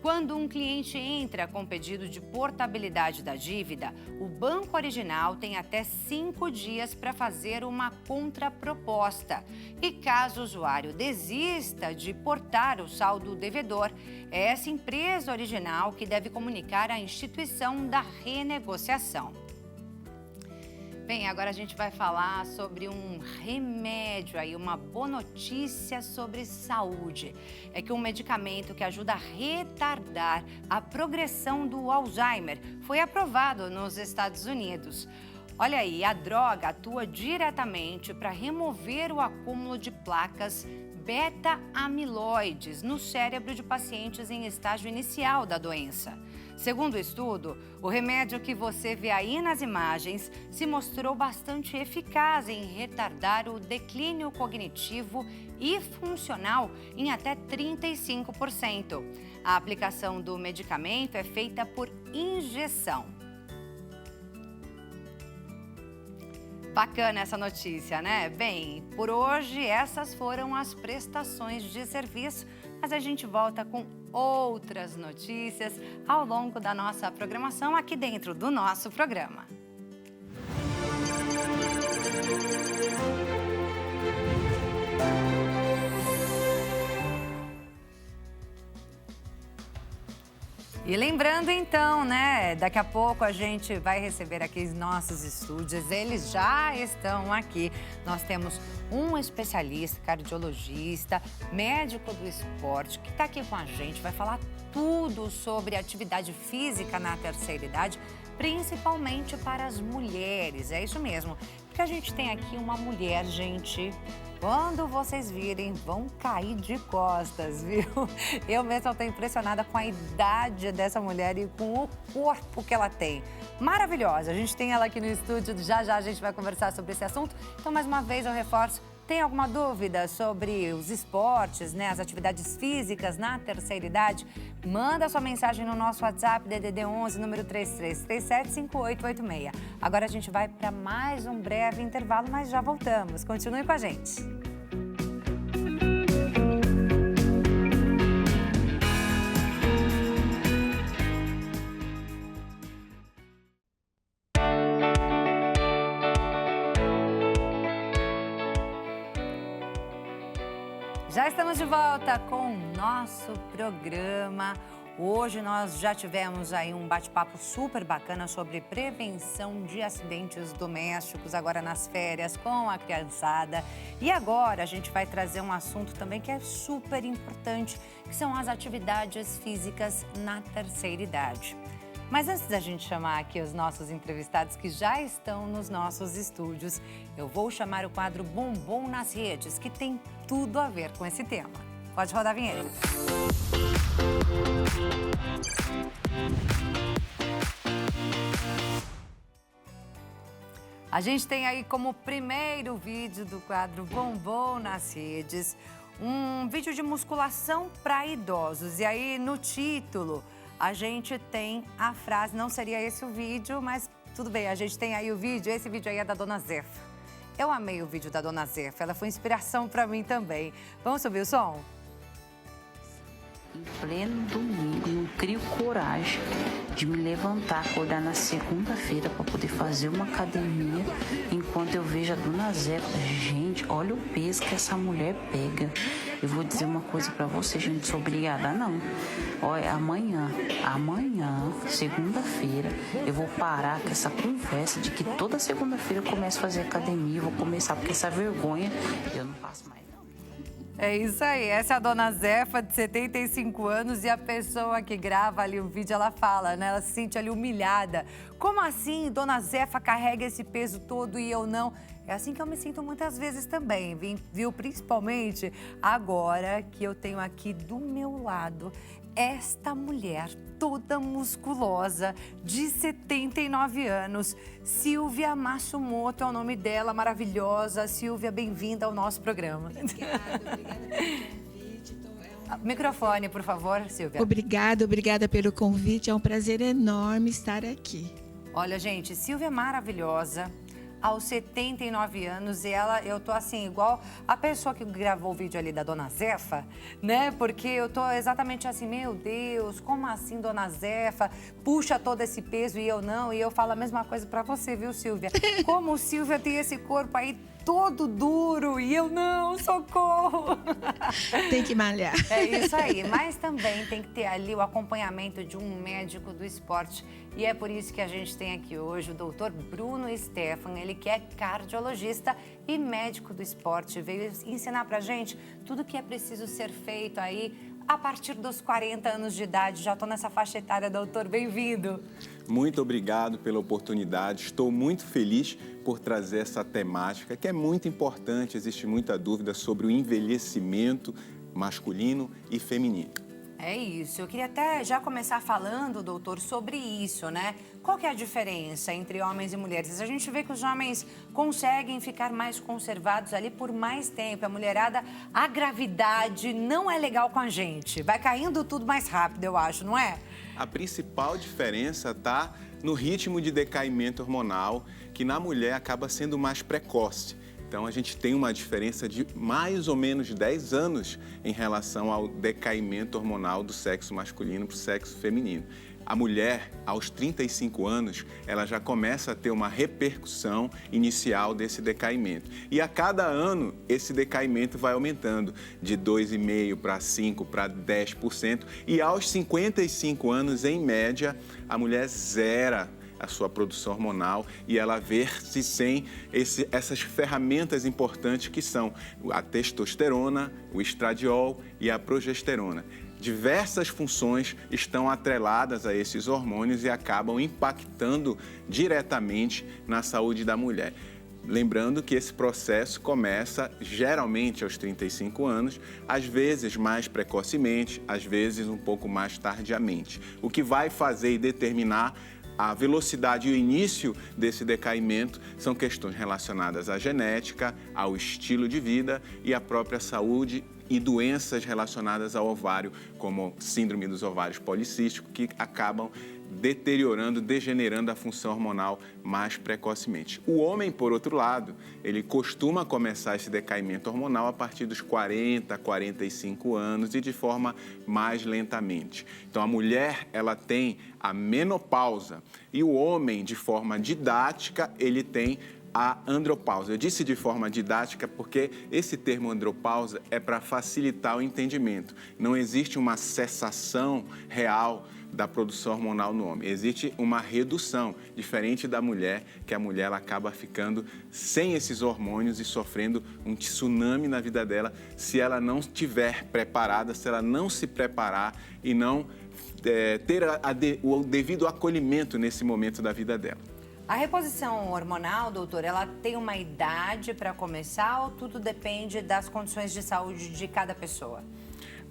Quando um cliente entra com pedido de portabilidade da dívida, o banco original tem até 5 dias para fazer uma contraproposta. E caso o usuário desista de portar o saldo devedor, é essa empresa original que deve comunicar à instituição da renegociação. Bem, agora a gente vai falar sobre um remédio aí, uma boa notícia sobre saúde. É que um medicamento que ajuda a retardar a progressão do Alzheimer foi aprovado nos Estados Unidos. Olha aí, a droga atua diretamente para remover o acúmulo de placas beta-amiloides no cérebro de pacientes em estágio inicial da doença. Segundo o estudo, o remédio que você vê aí nas imagens se mostrou bastante eficaz em retardar o declínio cognitivo e funcional em até 35%. A aplicação do medicamento é feita por injeção. Bacana essa notícia, né? Bem, por hoje essas foram as prestações de serviço, mas a gente volta com outras notícias ao longo da nossa programação aqui dentro do nosso programa. E lembrando então, né, daqui a pouco a gente vai receber aqui os nossos estúdios, eles já estão aqui. Nós temos um especialista, cardiologista, médico do esporte, que está aqui com a gente, vai falar tudo sobre atividade física na terceira idade, principalmente para as mulheres, é isso mesmo. Porque a gente tem aqui uma mulher, gente, quando vocês virem, vão cair de costas, viu? Eu mesma estou impressionada com a idade dessa mulher e com o corpo que ela tem. Maravilhosa, a gente tem ela aqui no estúdio, já a gente vai conversar sobre esse assunto. Então, mais uma vez, eu reforço, tem alguma dúvida sobre os esportes, né, as atividades físicas na terceira idade? Manda sua mensagem no nosso WhatsApp, DDD 11, número 33375886. Agora a gente vai para mais um breve intervalo, mas já voltamos. Continue com a gente. Já estamos de volta com o nosso programa Hoje nós já tivemos aí um bate-papo super bacana sobre prevenção de acidentes domésticos, agora nas férias, com a criançada. E agora a gente vai trazer um assunto também que é super importante, que são as atividades físicas na terceira idade. Mas antes da gente chamar aqui os nossos entrevistados que já estão nos nossos estúdios, eu vou chamar o quadro Bumbum nas Redes, que tem tudo a ver com esse tema. Pode rodar a vinheta. A gente tem aí como primeiro vídeo do quadro Bumbum nas Redes, um vídeo de musculação para idosos. E aí no título a gente tem a frase, não seria esse o vídeo, mas tudo bem, a gente tem aí o vídeo, esse vídeo aí é da Dona Zefa. Eu amei o vídeo da Dona Zefa, ela foi inspiração para mim também. Vamos subir o som? Em pleno domingo, não crio coragem de me levantar, acordar na segunda-feira para poder fazer uma academia, enquanto eu vejo a Dona Zefa. Gente, olha o peso que essa mulher pega. Eu vou dizer uma coisa para você, gente, não sou obrigada não. Olha, amanhã, segunda-feira, eu vou parar com essa conversa de que toda segunda-feira eu começo a fazer academia, eu vou começar, porque essa vergonha eu não passo mais. É isso aí, essa é a Dona Zefa, de 75 anos, e a pessoa que grava ali o vídeo, ela fala, né? Ela se sente ali humilhada. Como assim, Dona Zefa carrega esse peso todo e eu não? É assim que eu me sinto muitas vezes também, viu? Principalmente agora que eu tenho aqui do meu lado esta mulher toda musculosa, de 79 anos. Silvia Matsumoto é o nome dela, maravilhosa. Silvia, bem-vinda ao nosso programa. Obrigada pelo convite. Microfone, por favor, Silvia. Obrigada pelo convite. É um prazer enorme estar aqui. Olha, gente, Silvia é maravilhosa. Aos 79 anos, e eu tô assim, igual a pessoa que gravou o vídeo ali da Dona Zefa, né? Porque eu tô exatamente assim, meu Deus, como assim, Dona Zefa puxa todo esse peso e eu não? E eu falo a mesma coisa pra você, viu, Silvia? Como Silvia tem esse corpo aí todo duro e eu não, socorro! Tem que malhar. É isso aí, mas também tem que ter ali o acompanhamento de um médico do esporte. E é por isso que a gente tem aqui hoje o doutor Bruno Stefan, ele que é cardiologista e médico do esporte. Veio ensinar pra gente tudo que é preciso ser feito aí a partir dos 40 anos de idade. Já estou nessa faixa etária, doutor, bem-vindo. Muito obrigado pela oportunidade. Estou muito feliz por trazer essa temática, que é muito importante. Existe muita dúvida sobre o envelhecimento masculino e feminino. É isso. Eu queria até já começar falando, doutor, sobre isso, né? Qual que é a diferença entre homens e mulheres? A gente vê que os homens conseguem ficar mais conservados ali por mais tempo. A mulherada, a gravidade não é legal com a gente. Vai caindo tudo mais rápido, eu acho, não é? A principal diferença está no ritmo de decaimento hormonal, que na mulher acaba sendo mais precoce. Então, a gente tem uma diferença de mais ou menos 10 anos em relação ao decaimento hormonal do sexo masculino para o sexo feminino. A mulher, aos 35 anos, ela já começa a ter uma repercussão inicial desse decaimento. E a cada ano, esse decaimento vai aumentando de 2,5% para 5%, para 10%. E aos 55 anos, em média, a mulher zera a sua produção hormonal e ela vê-se sem essas ferramentas importantes que são a testosterona, o estradiol e a progesterona. Diversas funções estão atreladas a esses hormônios e acabam impactando diretamente na saúde da mulher. Lembrando que esse processo começa geralmente aos 35 anos, às vezes mais precocemente, às vezes um pouco mais tardiamente. O que vai fazer e determinar a velocidade e o início desse decaimento são questões relacionadas à genética, ao estilo de vida e à própria saúde e doenças relacionadas ao ovário, como síndrome dos ovários policísticos, que acabam deteriorando, degenerando a função hormonal mais precocemente. O homem, por outro lado, ele costuma começar esse decaimento hormonal a partir dos 40, 45 anos e de forma mais lentamente. Então, a mulher, ela tem a menopausa e o homem, de forma didática, ele tem a andropausa. Eu disse de forma didática porque esse termo andropausa é para facilitar o entendimento. Não existe uma cessação real da produção hormonal no homem. Existe uma redução, diferente da mulher, que a mulher ela acaba ficando sem esses hormônios e sofrendo um tsunami na vida dela se ela não estiver preparada, se ela não se preparar e não ter o devido acolhimento nesse momento da vida dela. A reposição hormonal, doutor, ela tem uma idade para começar ou tudo depende das condições de saúde de cada pessoa?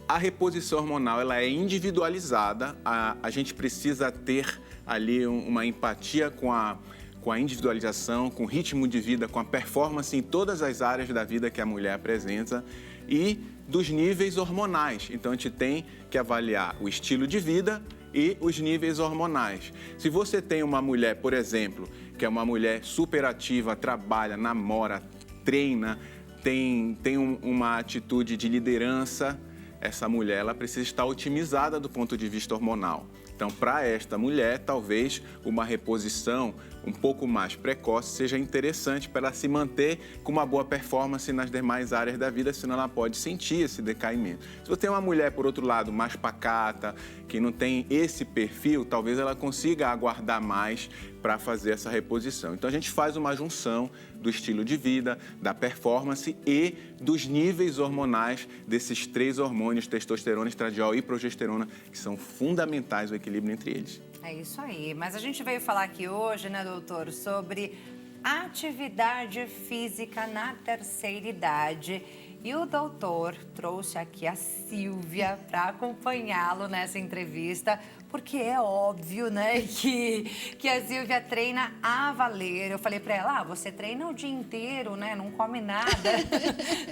A reposição hormonal ela é individualizada, a gente precisa ter ali uma empatia com a individualização, com o ritmo de vida, com a performance em todas as áreas da vida que a mulher apresenta e dos níveis hormonais. Então, a gente tem que avaliar o estilo de vida e os níveis hormonais. Se você tem uma mulher, por exemplo, que é uma mulher superativa, trabalha, namora, treina, tem uma atitude de liderança, essa mulher ela precisa estar otimizada do ponto de vista hormonal. Então, para esta mulher, talvez uma reposição um pouco mais precoce seja interessante para ela se manter com uma boa performance nas demais áreas da vida, senão ela pode sentir esse decaimento. Se você tem uma mulher, por outro lado, mais pacata, que não tem esse perfil, talvez ela consiga aguardar mais para fazer essa reposição. Então, a gente faz uma junção do estilo de vida, da performance e dos níveis hormonais desses 3 hormônios, testosterona, estradiol e progesterona, que são fundamentais o equilíbrio entre eles. É isso aí. Mas a gente veio falar aqui hoje, né, doutor, sobre atividade física na terceira idade. E o doutor trouxe aqui a Silvia para acompanhá-lo nessa entrevista, porque é óbvio, né, que a Silvia treina a valer. Eu falei para ela, você treina o dia inteiro, né, não come nada.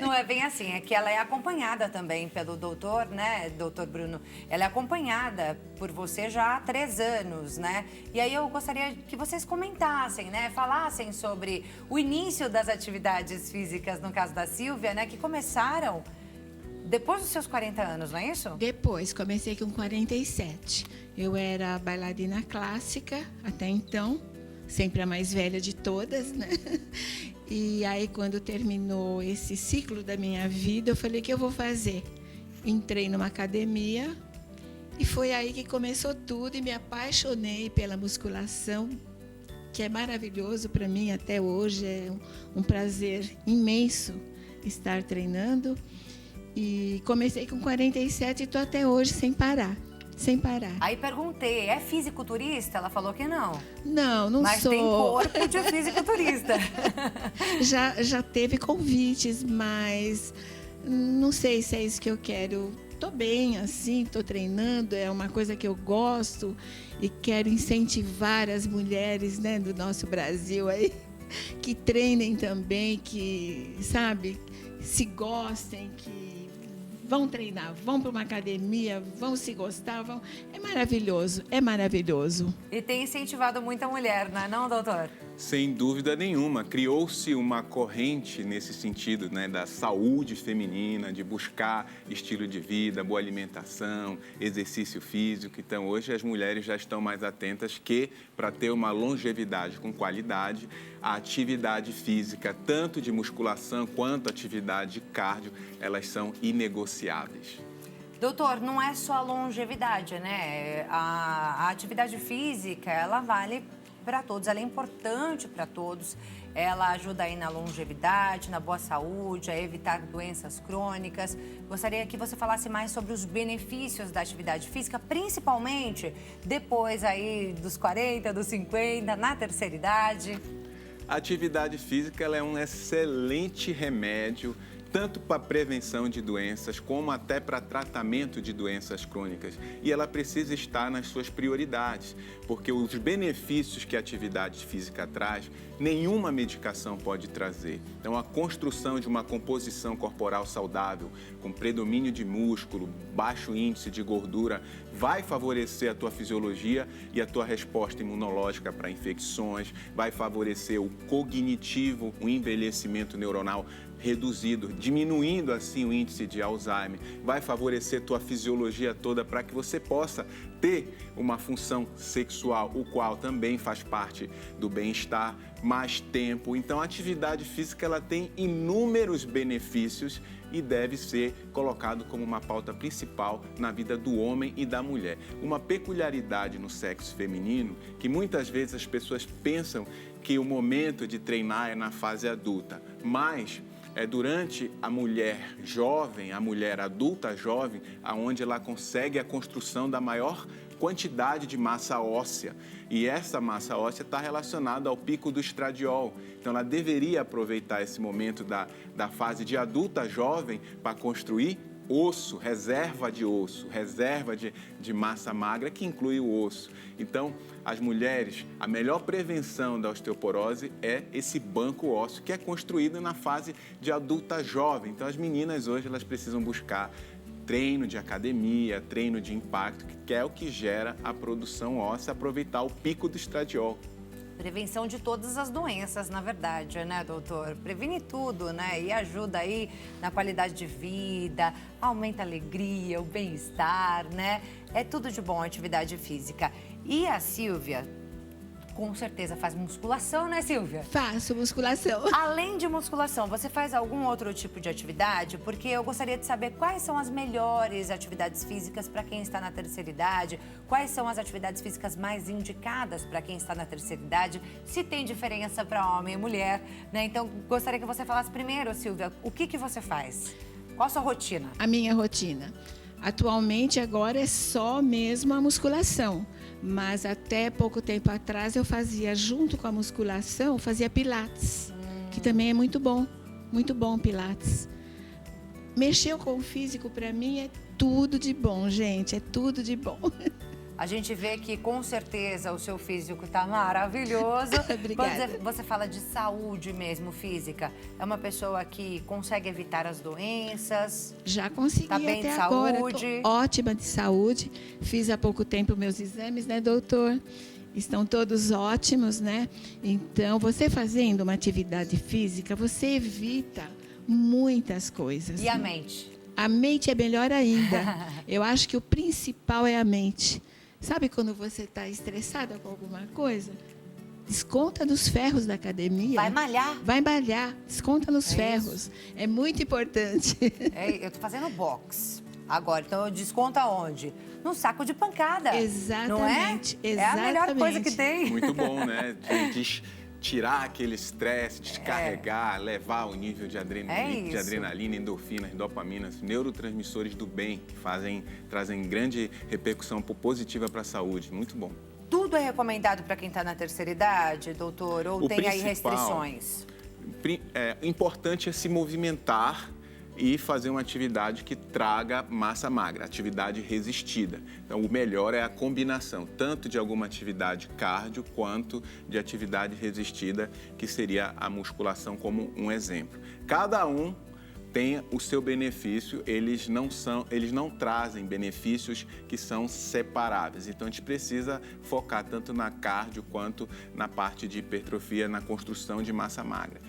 Não é bem assim, é que ela é acompanhada também pelo doutor, né, doutor Bruno. Ela é acompanhada por você já há 3 anos, né? E aí eu gostaria que vocês comentassem, né, falassem sobre o início das atividades físicas, no caso da Silvia, né, que começaram depois dos seus 40 anos, não é isso? Depois, comecei com 47. Eu era bailarina clássica até então, sempre a mais velha de todas, né? E aí, quando terminou esse ciclo da minha vida, eu falei, o que eu vou fazer? Entrei numa academia e foi aí que começou tudo e me apaixonei pela musculação, que é maravilhoso para mim até hoje, é um prazer imenso estar treinando. E comecei com 47 e estou até hoje sem parar. Aí perguntei, é fisiculturista? Ela falou que não. Não sou. Mas tem corpo de fisiculturista. Já teve convites, mas não sei se é isso que eu quero. Estou bem assim, estou treinando, é uma coisa que eu gosto e quero incentivar as mulheres, né, do nosso Brasil aí, que treinem também, que, sabe, se gostem, que vão treinar, vão para uma academia, vão se gostar, É maravilhoso, é maravilhoso. E tem incentivado muita mulher, não é não, doutor? Sem dúvida nenhuma. Criou-se uma corrente nesse sentido, né, da saúde feminina, de buscar estilo de vida, boa alimentação, exercício físico. Então, hoje as mulheres já estão mais atentas que, para ter uma longevidade com qualidade, a atividade física, tanto de musculação quanto atividade cardio, elas são inegociáveis. Doutor, não é só a longevidade, né? A atividade física, ela vale para todos, ela é importante para todos. Ela ajuda aí na longevidade, na boa saúde, a evitar doenças crônicas. Gostaria que você falasse mais sobre os benefícios da atividade física, principalmente depois aí dos 40, dos 50, na terceira idade. A atividade física ela é um excelente remédio, tanto para prevenção de doenças, como até para tratamento de doenças crônicas. E ela precisa estar nas suas prioridades, porque os benefícios que a atividade física traz, nenhuma medicação pode trazer. Então, a construção de uma composição corporal saudável, com predomínio de músculo, baixo índice de gordura, vai favorecer a tua fisiologia e a tua resposta imunológica para infecções, vai favorecer o cognitivo, o envelhecimento neuronal reduzido, diminuindo assim o índice de Alzheimer, vai favorecer tua fisiologia toda para que você possa manter uma função sexual, o qual também faz parte do bem-estar, mais tempo. Então, a atividade física ela tem inúmeros benefícios e deve ser colocado como uma pauta principal na vida do homem e da mulher. Uma peculiaridade no sexo feminino, que muitas vezes as pessoas pensam que o momento de treinar é na fase adulta, mas é durante a mulher jovem, a mulher adulta jovem, aonde ela consegue a construção da maior quantidade de massa óssea. E essa massa óssea está relacionada ao pico do estradiol. Então, ela deveria aproveitar esse momento da fase de adulta jovem para construir osso, reserva de massa magra, que inclui o osso. Então, as mulheres, a melhor prevenção da osteoporose é esse banco ósseo que é construído na fase de adulta jovem. Então, as meninas hoje elas precisam buscar treino de academia, treino de impacto, que é o que gera a produção óssea, aproveitar o pico do estradiol. Prevenção de todas as doenças, na verdade, né, doutor? Previne tudo, né? E ajuda aí na qualidade de vida, aumenta a alegria, o bem-estar, né? É tudo de bom a atividade física. E a Silvia, com certeza, faz musculação, né, Silvia? Faço musculação. Além de musculação, você faz algum outro tipo de atividade? Porque eu gostaria de saber quais são as melhores atividades físicas para quem está na terceira idade, quais são as atividades físicas mais indicadas para quem está na terceira idade, se tem diferença para homem e mulher, né? Então, gostaria que você falasse primeiro, Silvia, o que você faz? Qual a sua rotina? A minha rotina. Atualmente, agora é só mesmo a musculação. Mas até pouco tempo atrás eu fazia, junto com a musculação, fazia pilates, que também é muito bom pilates. Mexer com o físico, para mim, é tudo de bom, gente, é tudo de bom. A gente vê que, com certeza, o seu físico está maravilhoso. Obrigada. Quando você fala de saúde mesmo, física, é uma pessoa que consegue evitar as doenças? Já consegui tá bem até de agora. saúde? Tô ótima de saúde. Fiz há pouco tempo meus exames, né, doutor? Estão todos ótimos, né? Então, você fazendo uma atividade física, você evita muitas coisas. E a mente? A mente é melhor ainda. Eu acho que o principal é a mente. Sabe quando você está estressada com alguma coisa? Desconta nos ferros da academia. Vai malhar? Vai malhar. Desconta nos ferros. Isso. É muito importante. Eu tô fazendo boxe agora, então eu desconto aonde? No saco de pancada. Exatamente. Não é? Exatamente. É a melhor coisa que tem. Muito bom, né? Tirar aquele estresse, descarregar, levar o nível de adrenalina, endorfinas, dopaminas, neurotransmissores do bem, que trazem grande repercussão positiva para a saúde. Muito bom. Tudo é recomendado para quem está na terceira idade, doutor? Ou tem aí restrições? Importante é se movimentar e fazer uma atividade que traga massa magra, atividade resistida. Então, o melhor é a combinação, tanto de alguma atividade cardio quanto de atividade resistida, que seria a musculação como um exemplo. Cada um tem o seu benefício, eles não trazem benefícios que são separáveis. Então, a gente precisa focar tanto na cardio quanto na parte de hipertrofia, na construção de massa magra.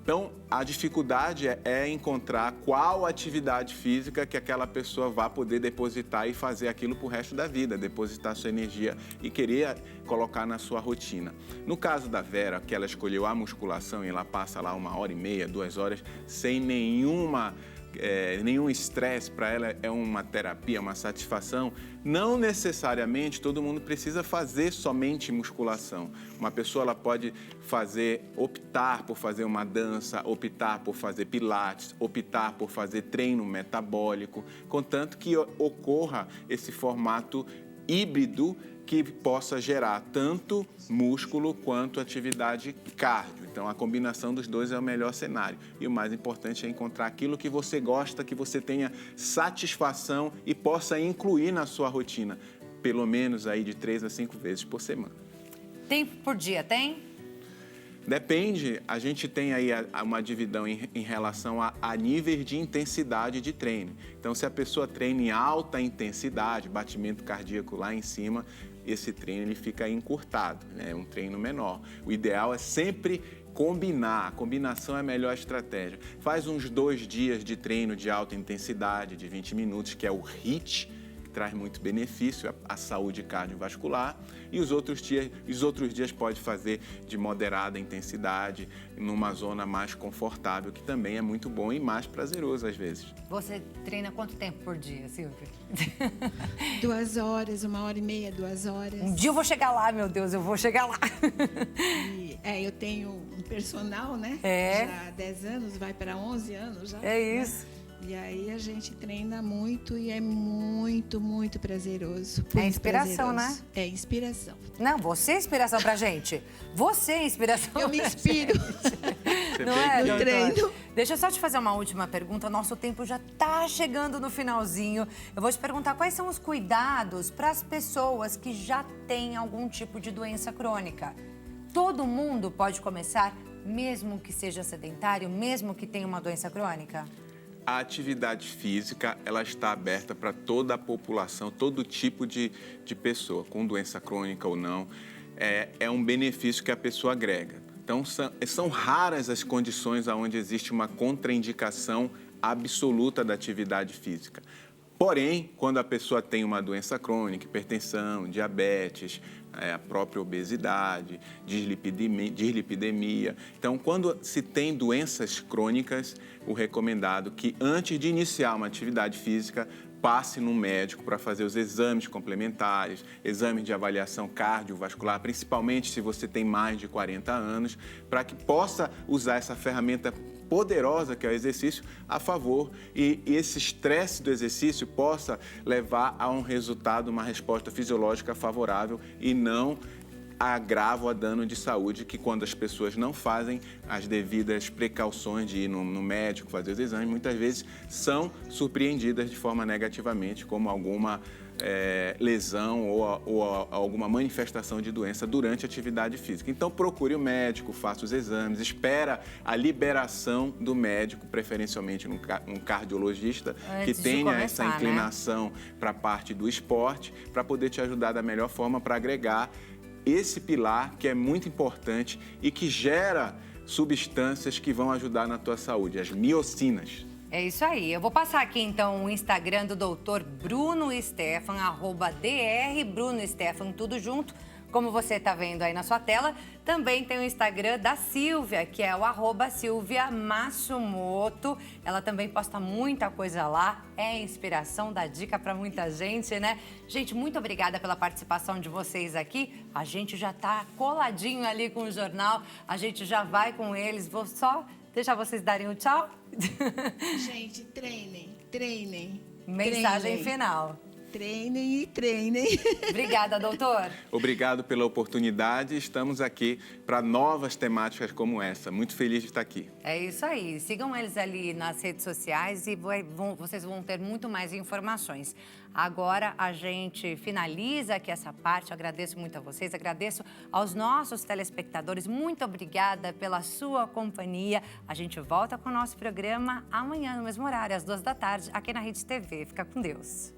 Então, a dificuldade é encontrar qual atividade física que aquela pessoa vai poder depositar e fazer aquilo pro resto da vida, depositar sua energia e querer colocar na sua rotina. No caso da Vera, que ela escolheu a musculação e ela passa lá 1h30, 2 horas, sem nenhum estresse, para ela é uma terapia, uma satisfação. Não necessariamente todo mundo precisa fazer somente musculação. Uma pessoa ela pode optar por fazer uma dança, optar por fazer pilates, optar por fazer treino metabólico, contanto que ocorra esse formato híbrido que possa gerar tanto músculo quanto atividade cardio. Então, a combinação dos dois é o melhor cenário. E o mais importante é encontrar aquilo que você gosta, que você tenha satisfação e possa incluir na sua rotina, pelo menos aí de 3 a 5 vezes por semana. Tempo por dia, tem? Depende, a gente tem aí uma divisão em relação a níveis de intensidade de treino. Então, se a pessoa treina em alta intensidade, batimento cardíaco lá em cima, esse treino ele fica encurtado, né? É um treino menor. O ideal é sempre combinar, a combinação é a melhor estratégia. Faz uns 2 dias de treino de alta intensidade, de 20 minutos, que é o HIIT, traz muito benefício à saúde cardiovascular. E os outros dias pode fazer de moderada intensidade, numa zona mais confortável, que também é muito bom e mais prazeroso às vezes. Você treina quanto tempo por dia, Silvia? 2 horas, 1h30, 2 horas. Um dia eu vou chegar lá, meu Deus, eu vou chegar lá. Eu tenho um personal, né? É. Já há 10 anos, vai para 11 anos já. É isso. Né? E aí a gente treina muito e é muito, muito prazeroso. É inspiração, né? É inspiração. Não, você é inspiração pra gente. Você é inspiração. Eu me inspiro. Não é, no doutor? treino. Deixa eu só te fazer uma última pergunta. Nosso tempo já tá chegando no finalzinho. Eu vou te perguntar quais são os cuidados para as pessoas que já têm algum tipo de doença crônica. Todo mundo pode começar, mesmo que seja sedentário, mesmo que tenha uma doença crônica? A atividade física, ela está aberta para toda a população, todo tipo de pessoa, com doença crônica ou não. É um benefício que a pessoa agrega. Então, são raras as condições onde existe uma contraindicação absoluta da atividade física. Porém, quando a pessoa tem uma doença crônica, hipertensão, diabetes, a própria obesidade, dislipidemia. Então, quando se tem doenças crônicas, o recomendado é que antes de iniciar uma atividade física, passe num médico para fazer os exames complementares, exames de avaliação cardiovascular, principalmente se você tem mais de 40 anos, para que possa usar essa ferramenta poderosa que é o exercício a favor e esse estresse do exercício possa levar a um resultado, uma resposta fisiológica favorável e não a agravo, a dano de saúde, que quando as pessoas não fazem as devidas precauções de ir no médico, fazer os exames, muitas vezes são surpreendidas de forma negativamente, como alguma lesão ou alguma manifestação de doença durante a atividade física. Então, procure o médico, faça os exames, espera a liberação do médico, preferencialmente um cardiologista, que tenha essa inclinação para a parte do esporte, para poder te ajudar da melhor forma para agregar esse pilar que é muito importante e que gera substâncias que vão ajudar na tua saúde, as miocinas. É isso aí. Eu vou passar aqui, então, o Instagram do Dr. Bruno Stephan, @drbrunoStephan, tudo junto, como você está vendo aí na sua tela. Também tem o Instagram da Silvia, que é o @SilviaMassumoto. Ela também posta muita coisa lá, é inspiração, dá dica para muita gente, né? Gente, muito obrigada pela participação de vocês aqui. A gente já está coladinho ali com o jornal, a gente já vai com eles. Vou só deixar vocês darem o tchau. Gente, treinem. Mensagem final. Treinem e treinem. Obrigada, doutor. Obrigado pela oportunidade. Estamos aqui para novas temáticas como essa. Muito feliz de estar aqui. É isso aí. Sigam eles ali nas redes sociais e vocês vão ter muito mais informações. Agora a gente finaliza aqui essa parte. Eu agradeço muito a vocês, agradeço aos nossos telespectadores. Muito obrigada pela sua companhia. A gente volta com o nosso programa amanhã, no mesmo horário, às 2 da tarde, aqui na Rede TV. Fica com Deus.